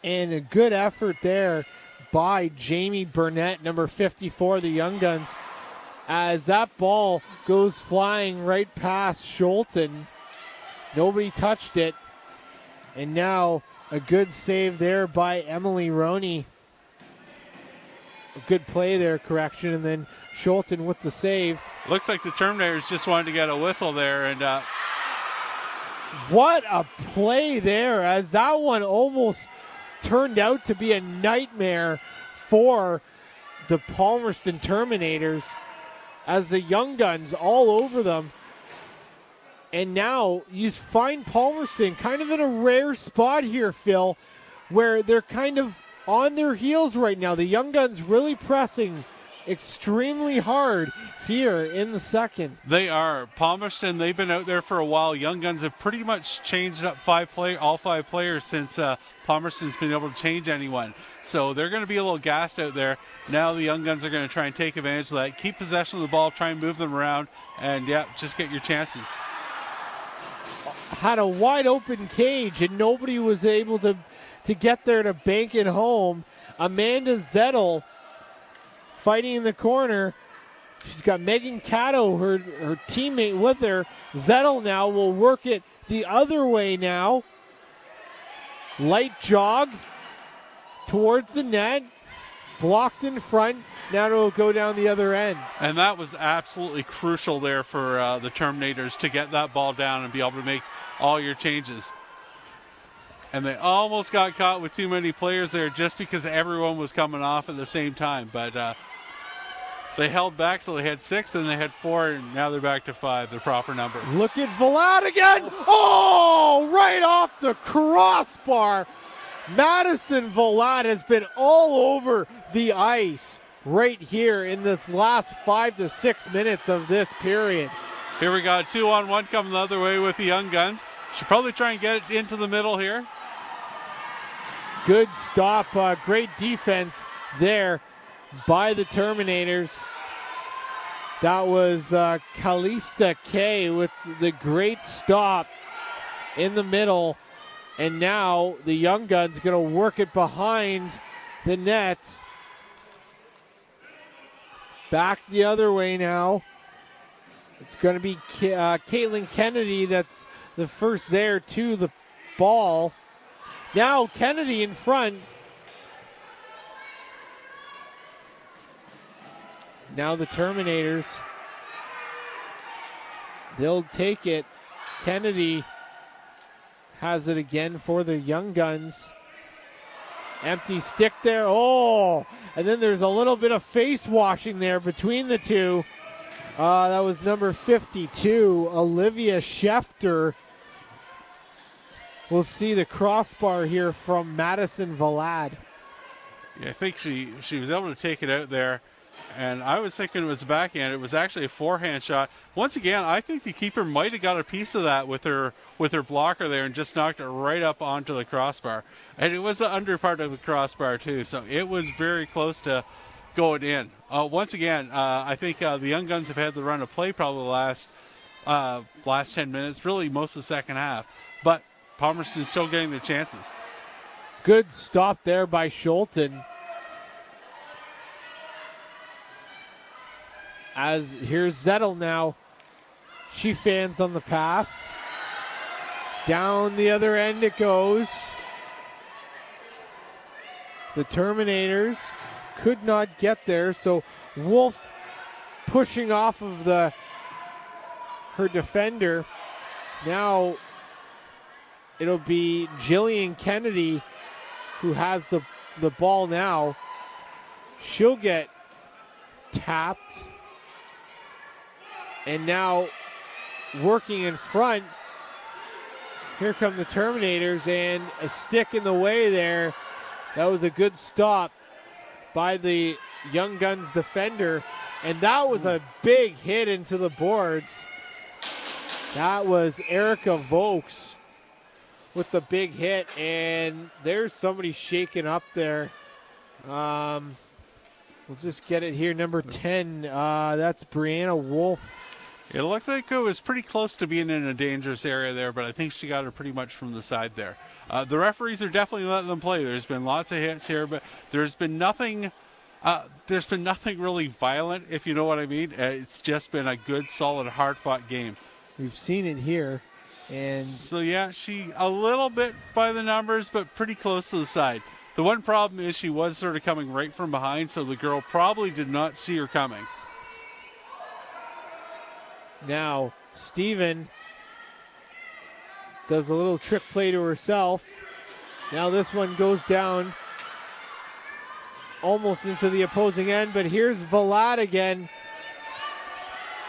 And a good effort there by Jamie Burnett, number 54, the Young Guns, as that ball goes flying right past Schulten. Nobody touched it. And now a good save there by Emily Roney. A good play there, correction, and then Schulten with the save. Looks like the Terminators just wanted to get a whistle there, and what a play there, as that one almost turned out to be a nightmare for the Palmerston Terminators, as the Young Guns all over them. And now you find Palmerston kind of in a rare spot here, Phil, where they're kind of on their heels right now. The Young Guns really pressing extremely hard here in the second. They are. Palmerston, they've been out there for a while. Young Guns have pretty much changed up all five players since Palmerston's been able to change anyone. So they're going to be a little gassed out there. Now the Young Guns are going to try and take advantage of that, keep possession of the ball, try and move them around, and yeah, just get your chances. Had a wide open cage and nobody was able to get there to bank it home. Amanda Zettel fighting in the corner. She's got Megan Cato, her teammate, with her. Zettel now will work it the other way now. Light jog towards the net. Blocked in front. Now it'll go down the other end. And that was absolutely crucial there for the Terminators to get that ball down and be able to make all your changes. And they almost got caught with too many players there just because everyone was coming off at the same time. But they held back, so they had 6, and they had 4, and now they're back to 5, the proper number. Look at Vlad again. Oh, right off the crossbar. Madison Vlad has been all over the ice right here in this last 5 to 6 minutes of this period. Here we got a 2-on-1 coming the other way with the Young Guns. Should probably try and get it into the middle here. Good stop, great defense there by the Terminators. That was Kalista K with the great stop in the middle. And now the Young Guns going to work it behind the net. Back the other way now. It's going to be Caitlin Kennedy that's the first there to the ball. Now Kennedy in front. Now the Terminators. They'll take it. Kennedy has it again for the Young Guns. Empty stick there. Oh, and then there's a little bit of face washing there between the two. That was number 52, Olivia Schefter. We'll see the crossbar here from Madison Vlad. Yeah, I think she was able to take it out there. And I was thinking it was a backhand. It was actually a forehand shot. Once again, I think the keeper might have got a piece of that with her blocker there and just knocked it right up onto the crossbar. And it was the under part of the crossbar too, so it was very close to going in. Once again, I think the Young Guns have had the run of play probably the last 10 minutes, really most of the second half. But Palmerston's still getting their chances. Good stop there by Schulten. As here's Zettel now. She fans on the pass. Down the other end it goes. The Terminators could not get there, so Wolf pushing off of her defender. Now it'll be Jillian Kennedy who has the ball now. She'll get tapped. And now working in front. Here come the Terminators, and a stick in the way there. That was a good stop by the Young Guns defender. And that was a big hit into the boards. That was Erica Vokes with the big hit. And there's somebody shaking up there. We'll just get it here. Number 10, that's Brianna Wolf. It looked like it was pretty close to being in a dangerous area there, but I think she got her pretty much from the side there. The referees are definitely letting them play. There's been lots of hits here, but there's been nothing really violent, if you know what I mean. It's just been a good, solid, hard-fought game. We've seen it here. And so, yeah, she a little bit by the numbers, but pretty close to the side. The one problem is she was sort of coming right from behind, so the girl probably did not see her coming. Now, Steven does a little trick play to herself. Now this one goes down almost into the opposing end, but here's Vlad again.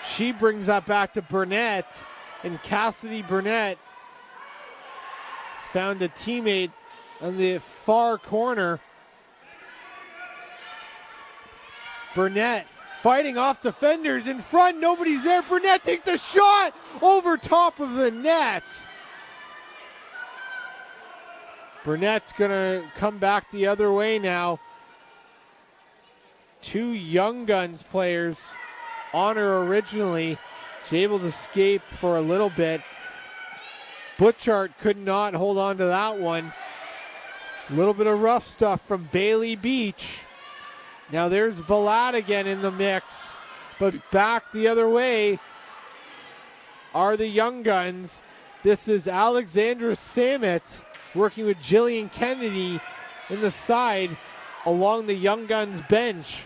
She brings that back to Burnett, and Cassidy Burnett found a teammate on the far corner. Burnett fighting off defenders in front. Nobody's there. Burnett takes a shot over top of the net. Burnett's going to come back the other way now. Two Young Guns players on her originally. She's able to escape for a little bit. Butchart could not hold on to that one. A little bit of rough stuff from Bailey Beach. Now there's Vlad again in the mix, but back the other way are the Young Guns. This is Alexandra Samet working with Jillian Kennedy in the side along the Young Guns bench.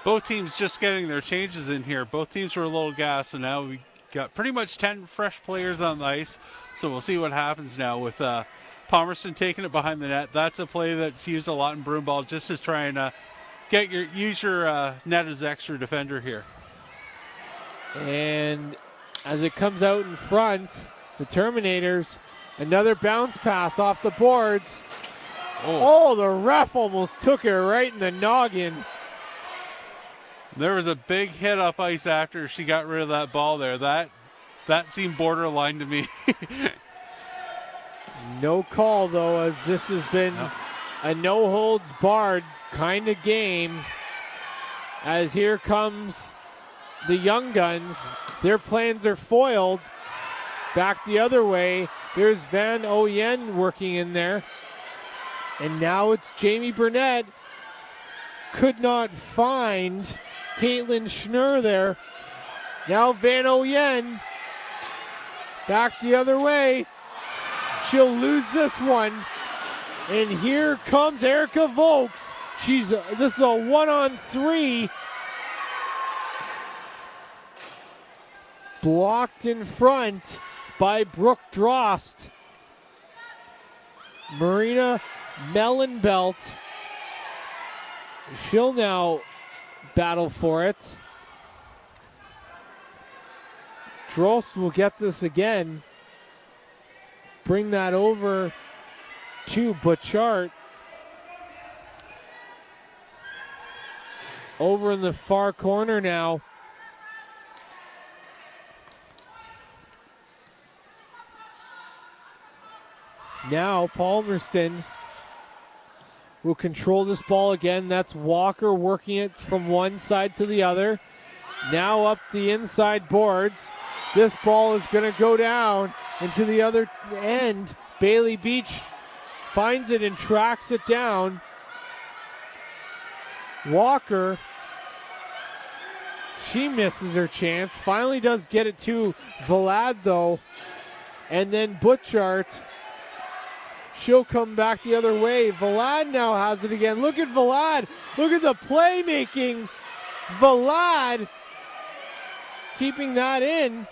Both teams just getting their changes in here. Both teams were a little gassed, so now we got pretty much 10 fresh players on the ice. So we'll see what happens now with Palmerston taking it behind the net. That's a play that's used a lot in Broomball, just to try and use your net as extra defender here. And as it comes out in front, the Terminators, another bounce pass off the boards. Oh, the ref almost took it right in the noggin. There was a big hit up ice after she got rid of that ball there. That seemed borderline to me. No call, though, as this has been a no-holds-barred kind of game. As here comes the Young Guns. Their plans are foiled. Back the other way, there's Van Oyen working in there. And now it's Jamie Burnett. Could not find Caitlin Schnurr there. Now Van Oyen back the other way. She'll lose this one. And here comes Erica Vokes. This is a 1-on-3. Blocked in front by Brooke Drost. Marina Mellenbelt. She'll now battle for it. Drost will get this again. Bring that over to Butchart. Over in the far corner now. Now Palmerston will control this ball again. That's Walker working it from one side to the other. Now up the inside boards. This ball is going to go down into the other end. Bailey Beach finds it and tracks it down. Walker, she misses her chance. Finally does get it to Vlad, though. And then Butchart. She'll come back the other way. Vlad now has it again. Look at Vlad. Look at the playmaking. Vlad keeping that in.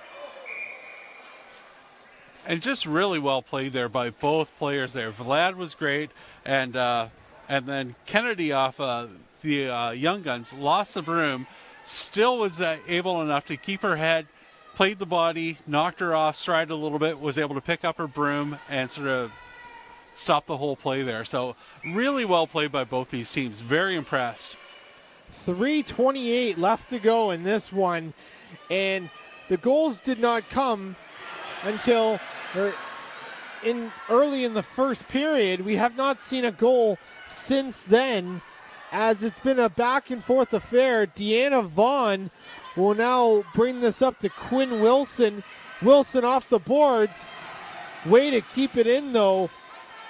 And just really well played there by both players there. Vlad was great, and then Kennedy off the Young Guns lost the broom, still was able enough to keep her head, played the body, knocked her off stride a little bit, was able to pick up her broom and sort of stop the whole play there. So really well played by both these teams. Very impressed. 3:28 left to go in this one, and the goals did not come until early in the first period. We have not seen a goal since then, as it's been a back and forth affair. Deanna Vaughn will now bring this up to Quinn Wilson. Wilson off the boards. Way to keep it in, though,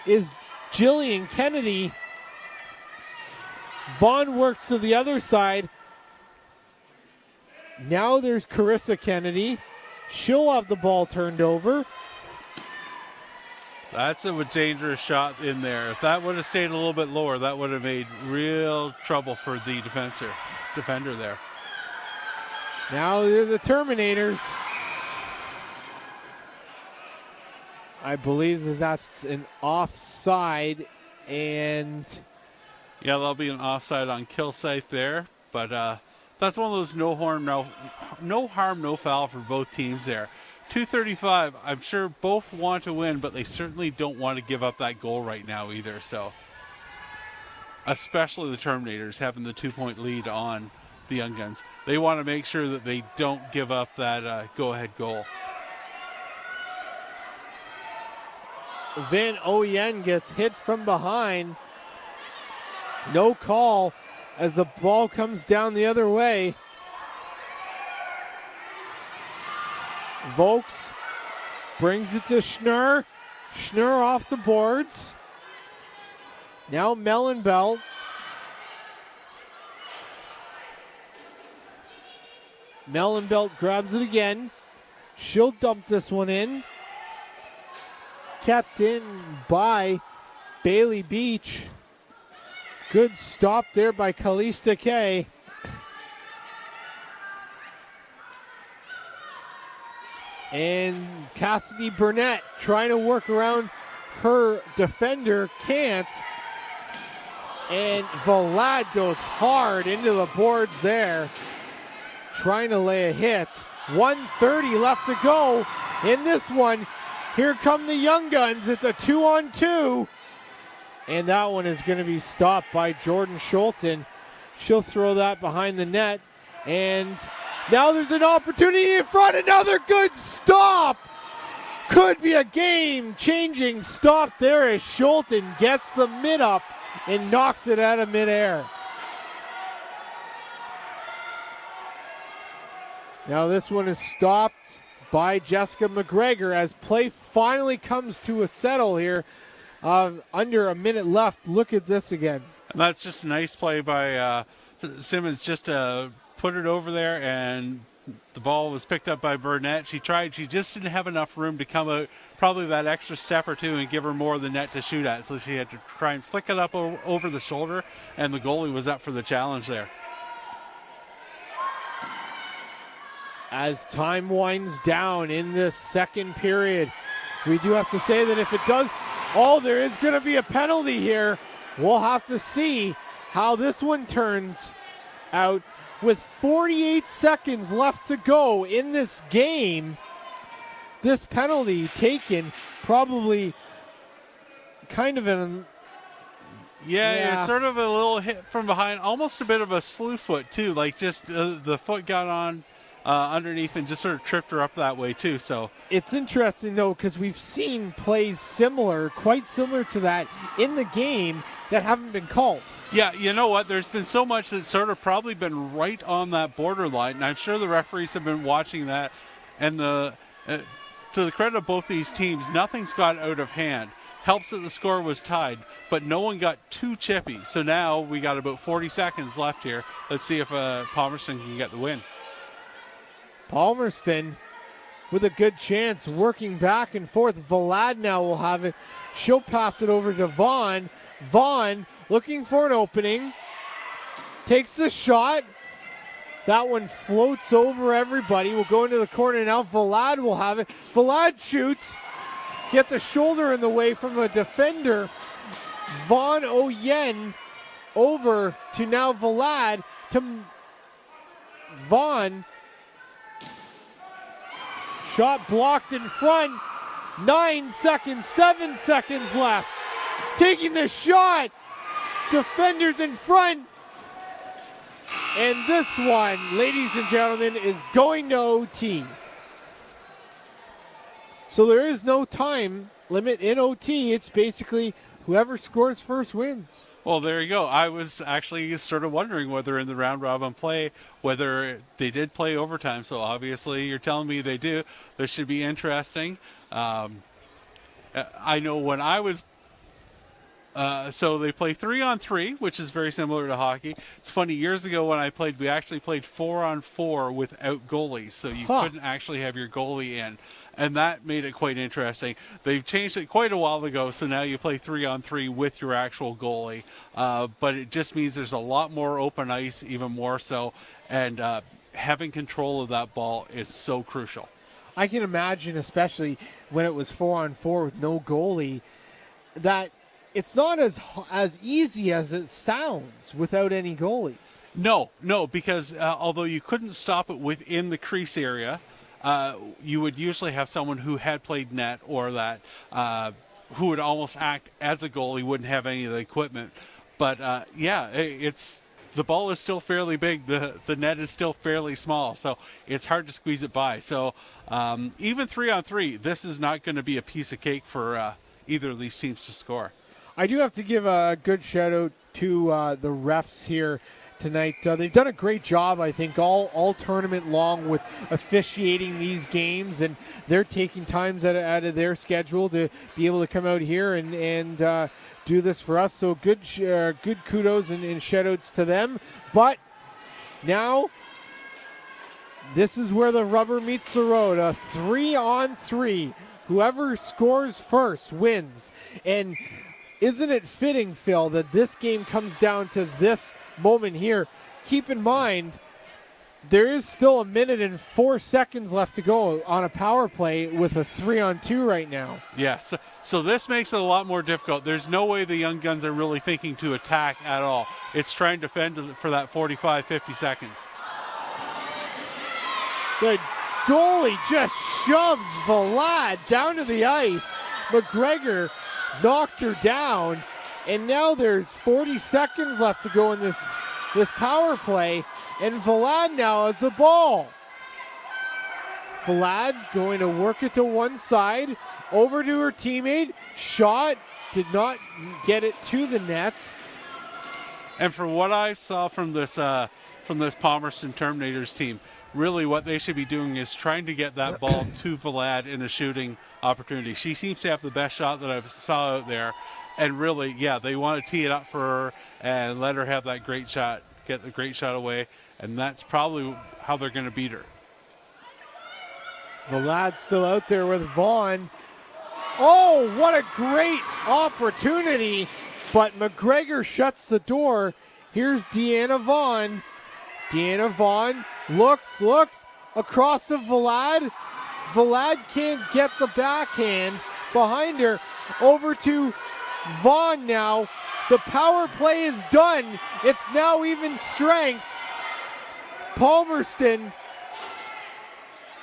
is Jillian Kennedy. Vaughn works to the other side. Now there's Carissa Kennedy. She'll have the ball turned over. That's a dangerous shot in there. If that would have stayed a little bit lower, that would have made real trouble for the defender there. Now they're the Terminators. I believe that's an offside, and yeah, there'll be an offside on Kilsyth there, but that's one of those no harm, no foul for both teams there. 2:35. I'm sure both want to win, but they certainly don't want to give up that goal right now either. So, especially the Terminators having the 2-point lead on the Young Guns, they want to make sure that they don't give up that go-ahead goal. Van Oyen gets hit from behind. No call as the ball comes down the other way. Vokes brings it to Schnurr. Schnurr off the boards. Now Mellenbelt. Mellenbelt grabs it again. She'll dump this one in. Kept in by Bailey Beach. Good stop there by Kalista Kay. And Cassidy Burnett trying to work around her defender, can't. And Vlad goes hard into the boards there, trying to lay a hit. 1:30 left to go in this one. Here come the Young Guns. It's a 2-on-2. And that one is going to be stopped by Jordan Schulten. She'll throw that behind the net. And now there's an opportunity in front. Another good stop. Could be a game-changing stop there as Schulten gets the mid up and knocks it out of midair. Now this one is stopped by Jessica McGregor as play finally comes to a settle here. Under a minute left. Look at this again. And that's just a nice play by Simmons just to put it over there, and the ball was picked up by Burnett. She tried. She just didn't have enough room to come out, probably that extra step or two, and give her more of the net to shoot at. So she had to try and flick it up over the shoulder, and the goalie was up for the challenge there. As time winds down in this second period, we do have to say that if it does, there is going to be a penalty here. We'll have to see how this one turns out. With 48 seconds left to go in this game, this penalty taken probably kind of an... Yeah, it's sort of a little hit from behind, almost a bit of a slew foot too, like just the foot got on underneath and just sort of tripped her up that way too. So it's interesting though, because we've seen plays quite similar to that in the game that haven't been called. Yeah, you know what? There's been so much that's sort of probably been right on that borderline, and I'm sure the referees have been watching that. And to the credit of both these teams, nothing's got out of hand. Helps that the score was tied, but no one got too chippy. So now we got about 40 seconds left here. Let's see if Palmerston can get the win. Palmerston with a good chance, working back and forth. Vlad now will have it. She'll pass it over to Vaughn. Vaughn looking for an opening. Takes the shot. That one floats over everybody. Will go into the corner now. Vlad will have it. Vlad shoots. Gets a shoulder in the way from a defender. Van Oyen over to now Vlad. To Vaughn. Shot blocked in front. 9 seconds, 7 seconds left. Taking the shot. Defenders in front. And this one, ladies and gentlemen, is going to OT. So there is no time limit in OT. It's basically whoever scores first wins. Well, there you go. I was actually sort of wondering whether in the round robin play, whether they did play overtime. So obviously you're telling me they do. This should be interesting. I know when I was so they play 3-on-3, which is very similar to hockey. It's funny, years ago when I played, we actually played 4-on-4 without goalies, so you couldn't actually have your goalie in, and that made it quite interesting. They've changed it quite a while ago, so now you play 3-on-3 with your actual goalie, but it just means there's a lot more open ice, even more so, and having control of that ball is so crucial. I can imagine, especially when it was 4-on-4 with no goalie, that it's not as easy as it sounds without any goalies. No, because although you couldn't stop it within the crease area, you would usually have someone who had played net or that who would almost act as a goalie, wouldn't have any of the equipment. But it's the ball is still fairly big. The net is still fairly small, so it's hard to squeeze it by. So even 3-on-3, this is not going to be a piece of cake for either of these teams to score. I do have to give a good shout out to the refs here tonight. They've done a great job, I think, all tournament long with officiating these games, and they're taking times out of their schedule to be able to come out here and do this for us. So good kudos and shout outs to them. But now this is where the rubber meets the road. A 3-on-3. Whoever scores first wins. And isn't it fitting, Phil, that this game comes down to this moment here? Keep in mind, there is still 1 minute and 4 seconds left to go on a power play with a 3-on-2 right now. Yes, so this makes it a lot more difficult. There's no way the Young Guns are really thinking to attack at all. It's trying to defend for that 45, 50 seconds. The goalie just shoves Vlad down to the ice. McGregor knocked her down, and now there's 40 seconds left to go in this power play, and Vlad now has the ball. Vlad going to work it to one side, over to her teammate. Shot, did not get it to the net. And from what I saw from this Palmerston Terminators team, really what they should be doing is trying to get that ball to Vlad in a shooting opportunity. She seems to have the best shot that I've saw out there. And really, they want to tee it up for her and let her have that great shot, get the great shot away. And that's probably how they're going to beat her. Vlad's still out there with Vaughn. Oh, what a great opportunity. But McGregor shuts the door. Here's Deanna Vaughn. Deanna Vaughn looks across to Vlad. Vlad can't get the backhand behind her. Over to Vaughn now. The power play is done. It's now even strength. Palmerston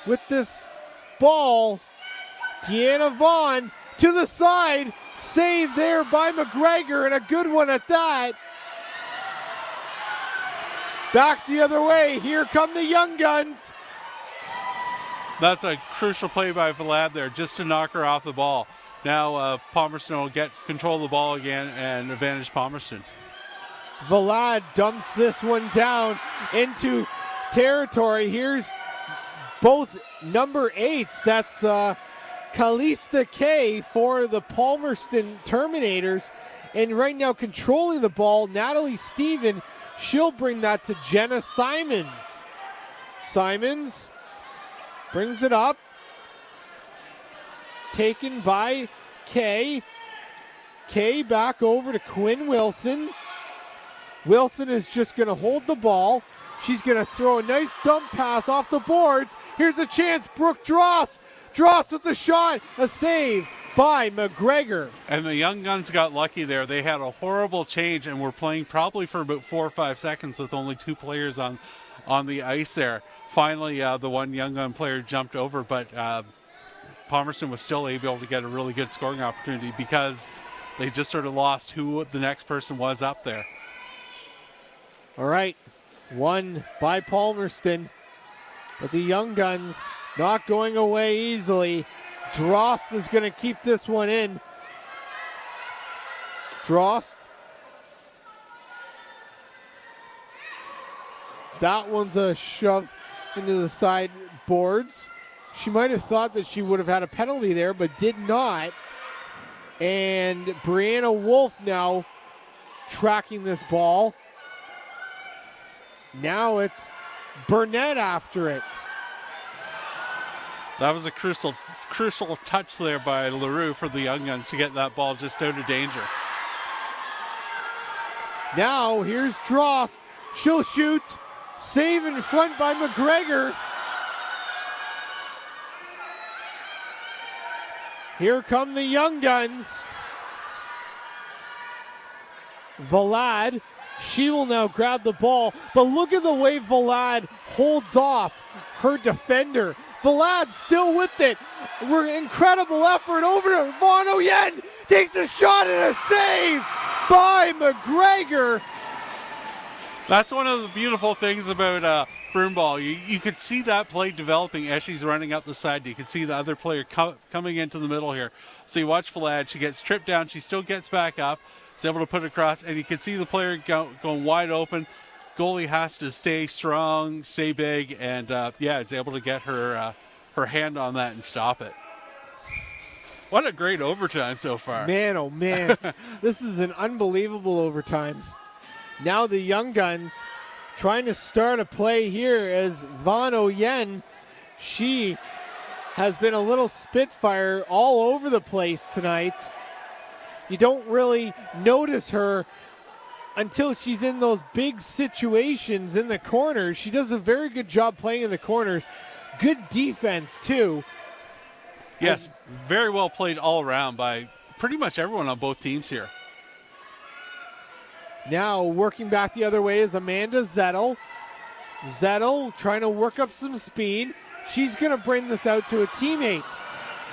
with this ball. Deanna Vaughn to the side. Saved there by McGregor, and a good one at that. Back the other way. Here come the Young Guns. That's a crucial play by Vlad there, just to knock her off the ball. Now Palmerston will get control of the ball again and advantage Palmerston. Vlad dumps this one down into territory. Here's both number 8s. That's Kalista K for the Palmerston Terminators. And right now controlling the ball, Natalie Stephen. She'll bring that to Jenna Simons. Simons brings it up. Taken by Kay. Kay back over to Quinn Wilson. Wilson is just going to hold the ball. She's going to throw a nice dump pass off the boards. Here's a chance. Brooke Dross. Dross with the shot. A save by McGregor. And the Young Guns got lucky there. They had a horrible change and were playing probably for about 4 or 5 seconds with only 2 players on the ice there. Finally, the one Young Gun player jumped over, but Palmerston was still able to get a really good scoring opportunity because they just sort of lost who the next person was up there. All right, won by Palmerston, but the Young Guns not going away easily. Drost is going to keep this one in. Drost. That one's a shove into the sideboards. She might have thought that she would have had a penalty there, but did not. And Brianna Wolf now tracking this ball. Now it's Burnett after it. So that was a crucial touch there by LaRue for the Young Guns to get that ball just out of danger. Now here's Drost. She'll shoot. Save in front by McGregor. Here come the Young Guns. Vlad, she will now grab the ball, but look at the way Vlad holds off her defender. Vlad still with it. Incredible effort over to Vaughn Oyen. Takes a shot and a save by McGregor. That's one of the beautiful things about Broomball. You could see that play developing as she's running up the side. You can see the other player coming into the middle here. So you watch Vlad. She gets tripped down. She still gets back up. She's able to put it across, and you can see the player going wide open. Goalie has to stay strong, stay big, and is able to get her hand on that and stop it. What a great overtime so far. Man, oh man. This is an unbelievable overtime. Now the Young Guns trying to start a play here as Vaughn Oyen, she has been a little spitfire all over the place tonight. You don't really notice her until she's in those big situations in the corners. She does a very good job playing in the corners. Good defense, too. Yes, very well played all around by pretty much everyone on both teams here. Now working back the other way is Amanda Zettel. Zettel trying to work up some speed. She's going to bring this out to a teammate.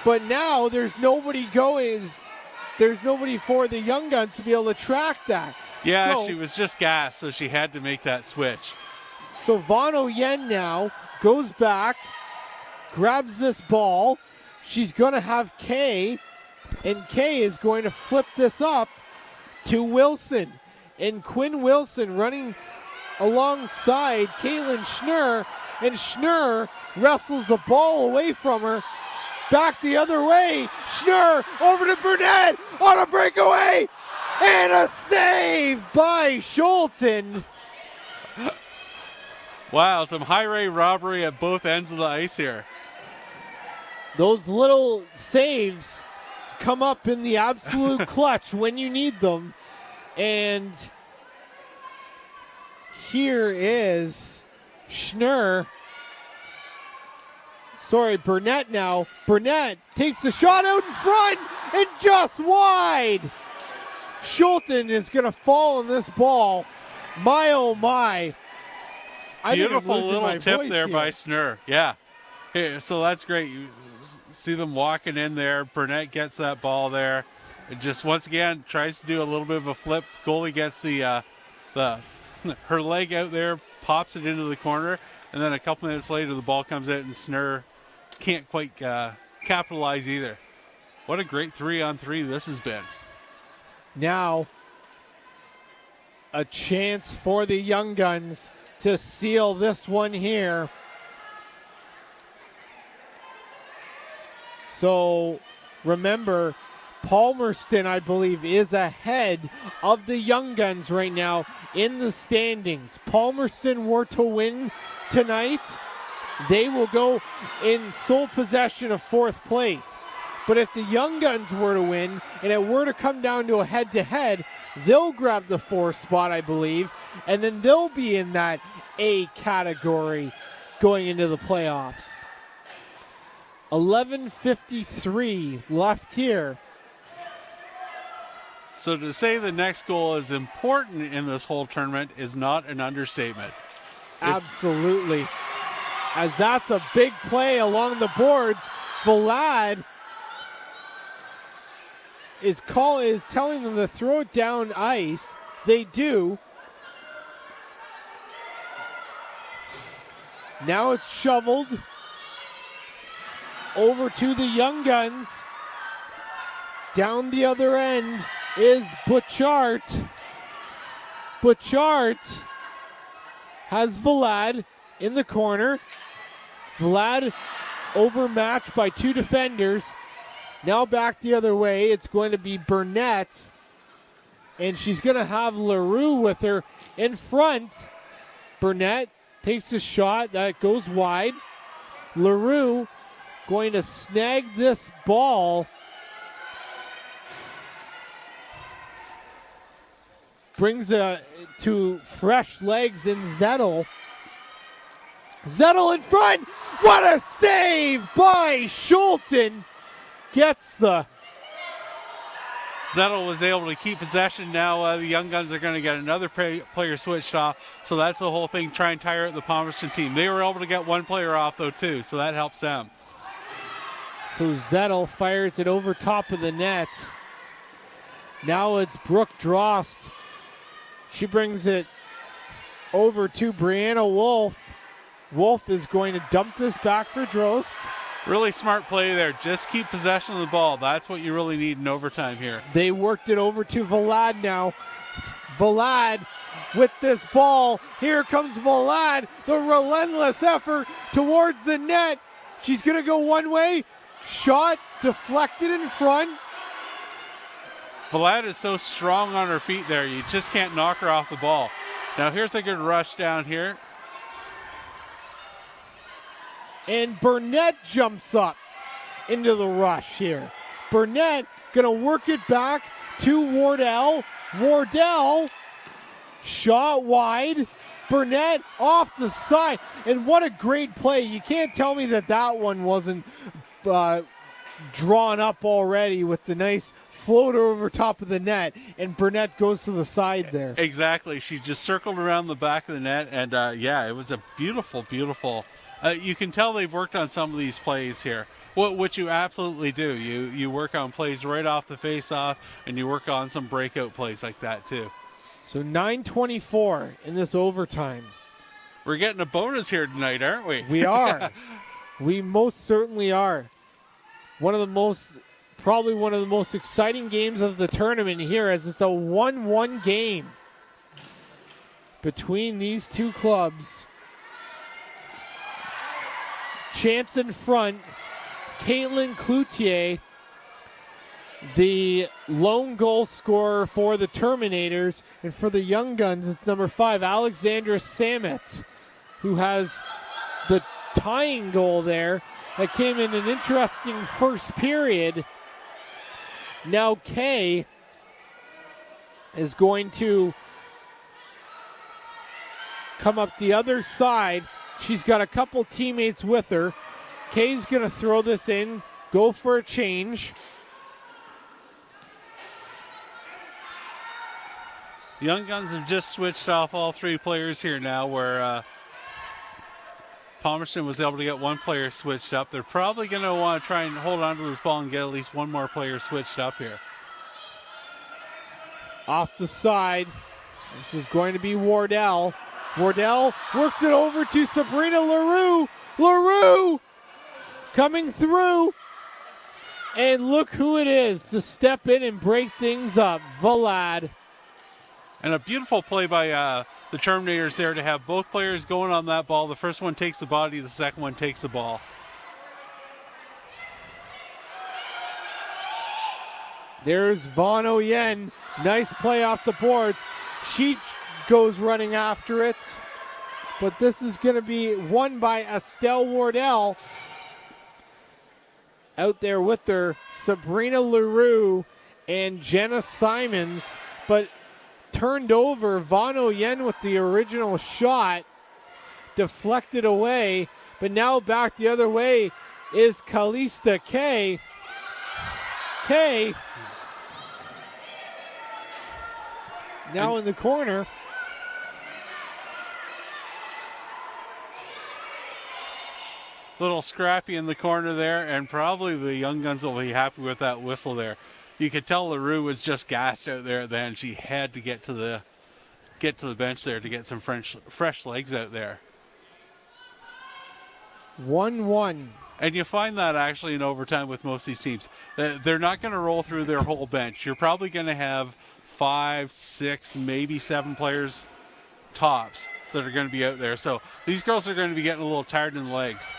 But now there's nobody going. There's nobody for the Young Guns to be able to track that. Yeah, she was just gassed, so she had to make that switch. So Vaughn Oyen now goes back, grabs this ball. She's going to have Kay, and Kay is going to flip this up to Wilson. And Quinn Wilson running alongside Caitlin Schnurr, and Schnurr wrestles the ball away from her. Back the other way, Schnurr over to Burnett on a breakaway, and a save by Schulten. Wow, some high-rate robbery at both ends of the ice here. Those little saves come up in the absolute clutch when you need them. And here is Schnurr. Sorry, Burnett now. Burnett takes the shot out in front and just wide. Schulten is going to fall on this ball. My, oh, my. Beautiful little tip there by Schnurr. Yeah. Hey, so that's great. You see them walking in there. Burnett gets that ball there. It just, once again, tries to do a little bit of a flip. Goalie gets her leg out there, pops it into the corner, and then a couple minutes later the ball comes out and Schnurr can't quite capitalize either. What a great 3-on-3 this has been. Now, a chance for the Young Guns to seal this one here. So, remember, Palmerston, I believe, is ahead of the Young Guns right now in the standings. Palmerston were to win tonight, they will go in sole possession of fourth place. But if the Young Guns were to win and it were to come down to a head-to-head, they'll grab the fourth spot, I believe, and then they'll be in that A category going into the playoffs. 11:53 left here. So to say the next goal is important in this whole tournament is not an understatement. Absolutely. As that's a big play along the boards. Vlad is telling them to throw it down ice. They do. Now it's shoveled over to the Young Guns. Down the other end is Butchart. Butchart has Vlad in the corner. Vlad overmatched by two defenders. Now back the other way. It's going to be Burnett. And she's going to have LaRue with her in front. Burnett takes a shot. That goes wide. LaRue going to snag this ball. Brings to fresh legs in Zettel. Zettel in front. What a save by Schulten. Gets the... Zettel was able to keep possession. Now the Young Guns are going to get another player switched off. So that's the whole thing, try and tire out the Palmerston team. They were able to get one player off, though, too, so that helps them. So Zettel fires it over top of the net. Now it's Brooke Drost. She brings it over to Brianna Wolf. Wolf is going to dump this back for Drost. Really smart play there. Just keep possession of the ball. That's what you really need in overtime here. They worked it over to Vlad now. Vlad with this ball. Here comes Vlad. The relentless effort towards the net. She's going to go one way. Shot deflected in front. Vlad is so strong on her feet there. You just can't knock her off the ball. Now here's a good rush down here. And Burnett jumps up into the rush here. Burnett going to work it back to Wardell. Wardell, shot wide. Burnett off the side. And what a great play. You can't tell me that that one wasn't drawn up already with the nice floater over top of the net. And Burnett goes to the side there. Exactly. She just circled around the back of the net. And, yeah, it was a beautiful, beautiful... you can tell they've worked on some of these plays here, which you absolutely do. You work on plays right off the face-off, and you work on some breakout plays like that too. So 9:24 in this overtime. We're getting a bonus here tonight, aren't we? We are. We most certainly are. Probably one of the most exciting games of the tournament here, as it's a 1-1 game between these two clubs. Chance in front. Caitlin Cloutier, the lone goal scorer for the Terminators. And for the Young Guns, it's number 5, Alexandra Samet, who has the tying goal there. That came in an interesting first period. Now Kay is going to come up the other side. She's got a couple teammates with her. Kay's going to throw this in, go for a change. The Young Guns have just switched off all three players here now, where Palmerston was able to get one player switched up. They're probably going to want to try and hold on to this ball and get at least one more player switched up here. Off the side, this is going to be Wardell. Wardell works it over to Sabrina LaRue. LaRue coming through. And look who it is to step in and break things up. Vlad. And a beautiful play by the Terminators there to have both players going on that ball. The first one takes the body, the second one takes the ball. There's Vaughn Oyen. Nice play off the boards. She goes running after it. But this is going to be won by Estelle Wardell. Out there with her, Sabrina LaRue and Jenna Simons. But turned over, Vaughn Oyen with the original shot. Deflected away. But now back the other way is Calista Kay. Kay now in the corner. Little scrappy in the corner there, and probably the Young Guns will be happy with that whistle there. You could tell LaRue was just gassed out there then. She had to get to the bench there to get some fresh legs out there. 1-1. And you find that actually in overtime with most of these teams. They're not going to roll through their whole bench. You're probably going to have 5, 6, maybe 7 players tops that are going to be out there. So these girls are going to be getting a little tired in the legs.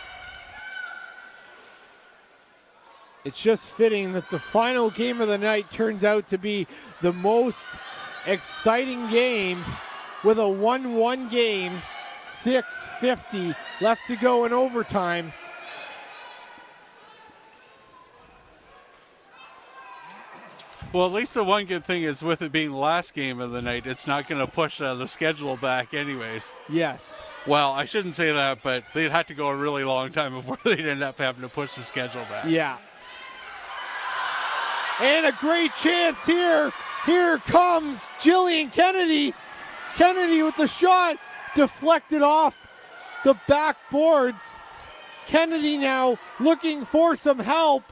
It's just fitting that the final game of the night turns out to be the most exciting game with a 1-1 game. 6:50 left to go in overtime. Well, at least the one good thing is with it being the last game of the night, it's not going to push the schedule back anyways. Yes. Well, I shouldn't say that, but they'd have to go a really long time before they'd end up having to push the schedule back. Yeah. And a great chance here. Here comes Jillian Kennedy. Kennedy with the shot, deflected off the backboards. Kennedy now looking for some help.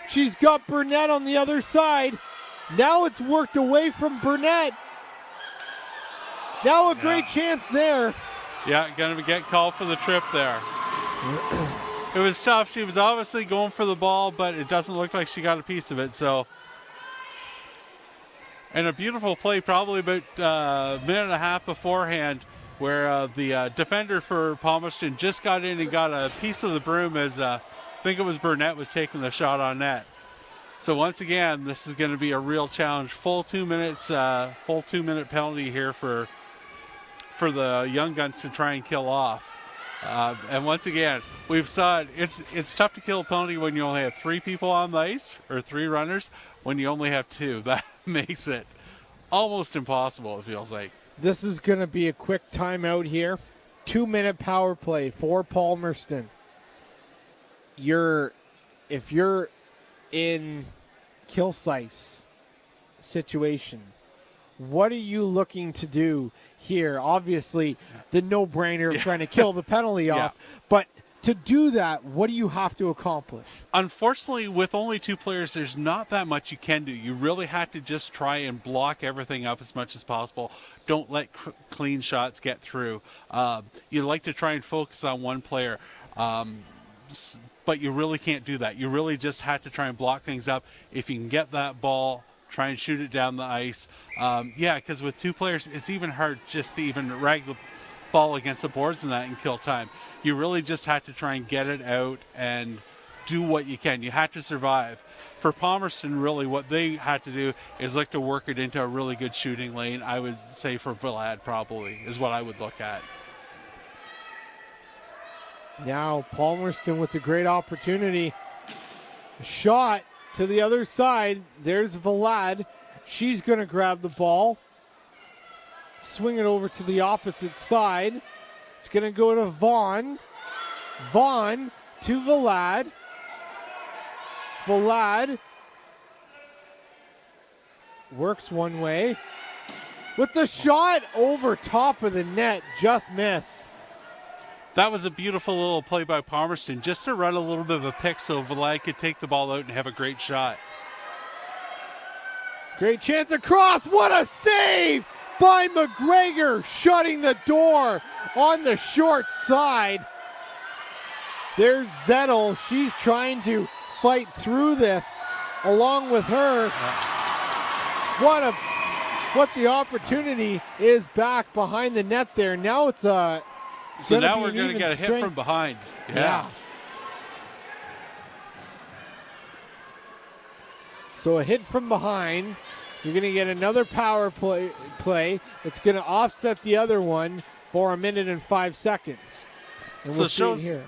She's got Burnett on the other side. Now it's worked away from Burnett. Now a great chance there. Yeah, going to get called for the trip there. It was tough. She was obviously going for the ball, but it doesn't look like she got a piece of it. So, and a beautiful play probably about a minute and a half beforehand where the defender for Palmerston just got in and got a piece of the broom as I think it was Burnett was taking the shot on net. So once again, this is going to be a real challenge. Full 2 minutes, full 2 minute penalty here for the Young Guns to try and kill off. And once again, we've saw it. It's tough to kill a penalty when you only have 3 people on the ice or 3 runners. When you only have 2, that makes it almost impossible, it feels like. This is going to be a quick timeout here. 2 minute power play for Palmerston. If you're in Kilsyth's situation, what are you looking to do here? Obviously, the no-brainer of trying to kill the penalty off. But to do that, what do you have to accomplish? Unfortunately, with only 2 players, there's not that much you can do. You really have to just try and block everything up as much as possible. Don't let clean shots get through. You like to try and focus on one player. But you really can't do that. You really just have to try and block things up. If you can get that ball, try and shoot it down the ice. Because with 2 players, it's even hard just to even rag the ball against the boards and that and kill time. You really just have to try and get it out and do what you can. You have to survive. For Palmerston, really, what they had to do is look to work it into a really good shooting lane. I would say for Vlad probably is what I would look at. Now Palmerston with a great opportunity. Shot to the other side. There's Vlad. She's going to grab the ball. Swing it over to the opposite side. It's going to go to Vaughn. Vaughn to Vlad. Vlad works one way. With the shot over top of the net. Just missed. That was a beautiful little play by Palmerston, just to run a little bit of a pick so Vlad could take the ball out and have a great shot. Great chance across. What a save by McGregor, shutting the door on the short side. There's Zettel. She's trying to fight through this along with her. What the opportunity is back behind the net there. Now it's a... So now we're going to get a hit from behind. Yeah. So a hit from behind. You're going to get another power play. It's going to offset the other one for 1 minute and 5 seconds. And we'll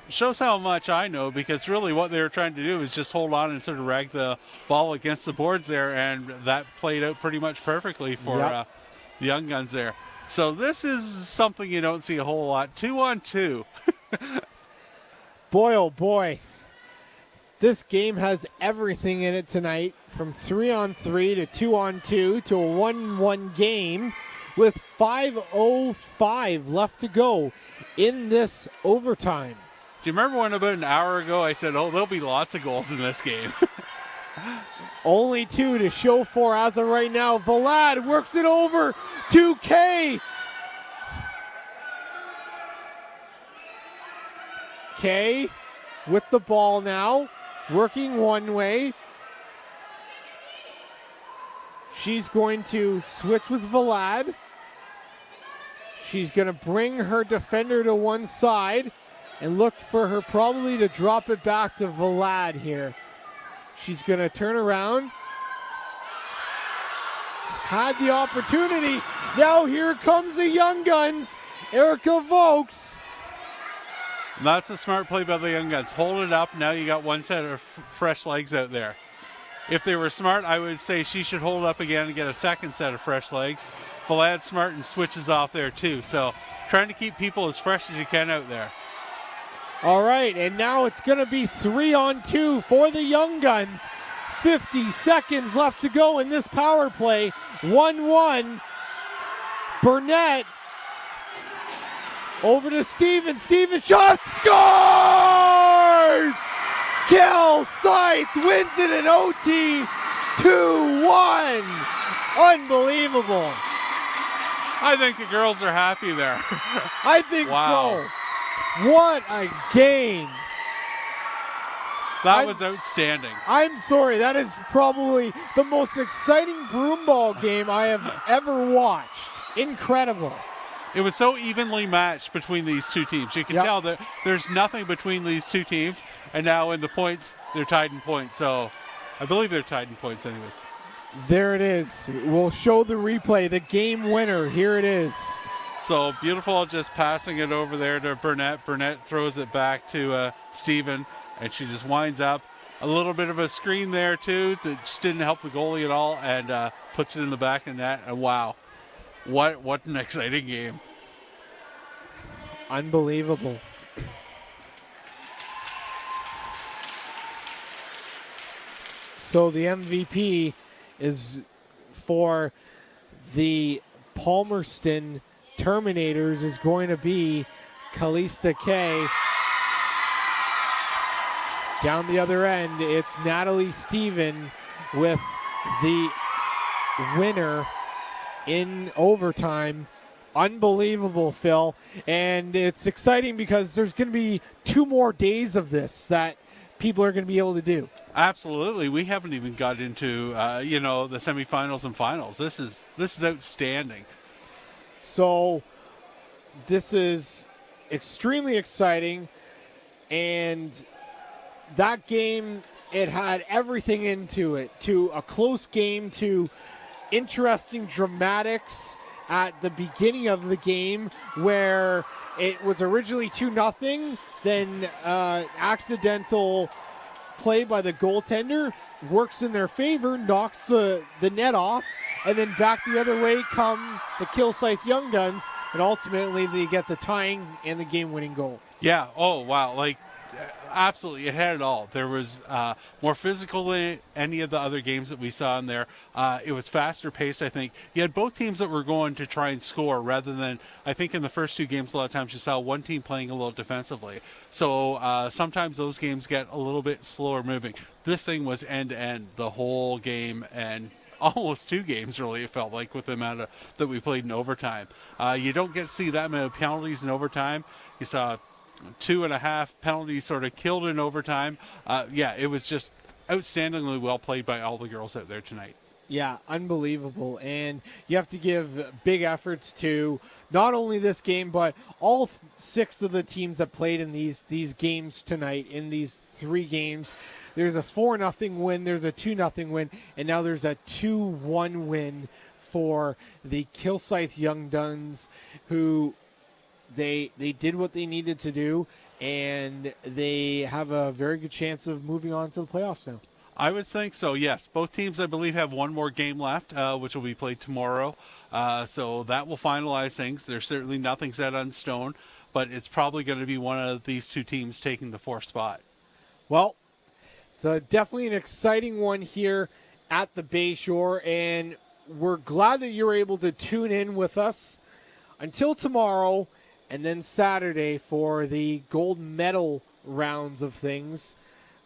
shows how much I know, because really what they were trying to do is just hold on and sort of rag the ball against the boards there, and that played out pretty much perfectly for the Young Guns there. So this is something you don't see a whole lot. 2-on-2. Boy, oh boy. This game has everything in it tonight, from 3-on-3 to 2-on-2 to a 1-1 game with 5:05 left to go in this overtime. Do you remember when about an hour ago I said, there'll be lots of goals in this game? Only 2 to show for as of right now. Vlad works it over to Kay. Kay with the ball now, working one way. She's going to switch with Vlad. She's going to bring her defender to one side and look for her probably to drop it back to Vlad here. She's going to turn around. Had the opportunity. Now here comes the Young Guns. Erica Vokes. That's a smart play by the Young Guns. Hold it up. Now you got one set of fresh legs out there. If they were smart, I would say she should hold up again and get a second set of fresh legs. Vlad's smart and switches off there too. So trying to keep people as fresh as you can out there. All right, and now it's going to be 3-on-2 for the Young Guns. 50 seconds left to go in this power play. 1-1. Burnett over to Steven. Steven shot, scores! Kilsyth wins it in OT. 2-1. Unbelievable. I think the girls are happy there. I think wow. so. What a game. That was outstanding. I'm sorry, that is probably the most exciting broomball game I have ever watched. Incredible. It was so evenly matched between these two teams. You can tell that there's nothing between these two teams, and now in the points, they're tied in points. So I believe they're tied in points anyways. There it is. We'll show the replay, the game winner. Here it is. So beautiful, just passing it over there to Burnett. Burnett throws it back to Steven, and she just winds up. A little bit of a screen there, too. That just didn't help the goalie at all, and puts it in the back of the net. And wow, what an exciting game. Unbelievable. So the MVP is for the Palmerston Terminators is going to be Kilsyth K. Down the other end, it's Natalie Steven with the winner in overtime. Unbelievable, Phil. And it's exciting because there's going to be 2 more days of this that people are going to be able to do. Absolutely. We haven't even got into, the semifinals and finals. This is outstanding. So this is extremely exciting, and that game, it had everything into it, to a close game, to interesting dramatics at the beginning of the game where it was originally 2-0, then accidental play by the goaltender works in their favor, knocks the net off, and then back the other way come the Kilsyth Young Guns, and ultimately they get the tying and the game-winning goal. Yeah. Oh, wow. Absolutely. It had it all. There was more physical than any of the other games that we saw in there. It was faster paced, I think. You had both teams that were going to try and score rather than, I think in the first 2 games, a lot of times you saw one team playing a little defensively. So sometimes those games get a little bit slower moving. This thing was end-to-end the whole game, and almost 2 games, really, it felt like, with the amount that we played in overtime. You don't get to see that many penalties in overtime. You saw 2.5 penalties sort of killed in overtime. It was just outstandingly well played by all the girls out there tonight. Yeah, unbelievable. And you have to give big efforts to not only this game, but all 6 of the teams that played in these games tonight, in these 3 games. There's a 4-0 win, there's a 2-0 win, and now there's a 2-1 win for the Kilsyth Young Guns, who they did what they needed to do, and they have a very good chance of moving on to the playoffs now. I would think so, yes. Both teams, I believe, have 1 more game left, which will be played tomorrow. So that will finalize things. There's certainly nothing set on stone, but it's probably going to be one of these 2 teams taking the 4th spot. Well, it's definitely an exciting one here at the Bayshore, and we're glad that you're able to tune in with us until tomorrow and then Saturday for the gold medal rounds of things.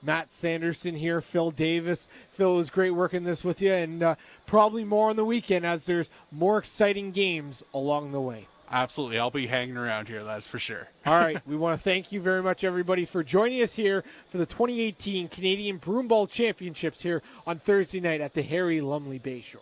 Matt Sanderson here, Phil Davis. Phil, it was great working this with you, and probably more on the weekend as there's more exciting games along the way. Absolutely. I'll be hanging around here, that's for sure. All right. We want to thank you very much, everybody, for joining us here for the 2018 Canadian Broomball Championships here on Thursday night at the Harry Lumley Bayshore.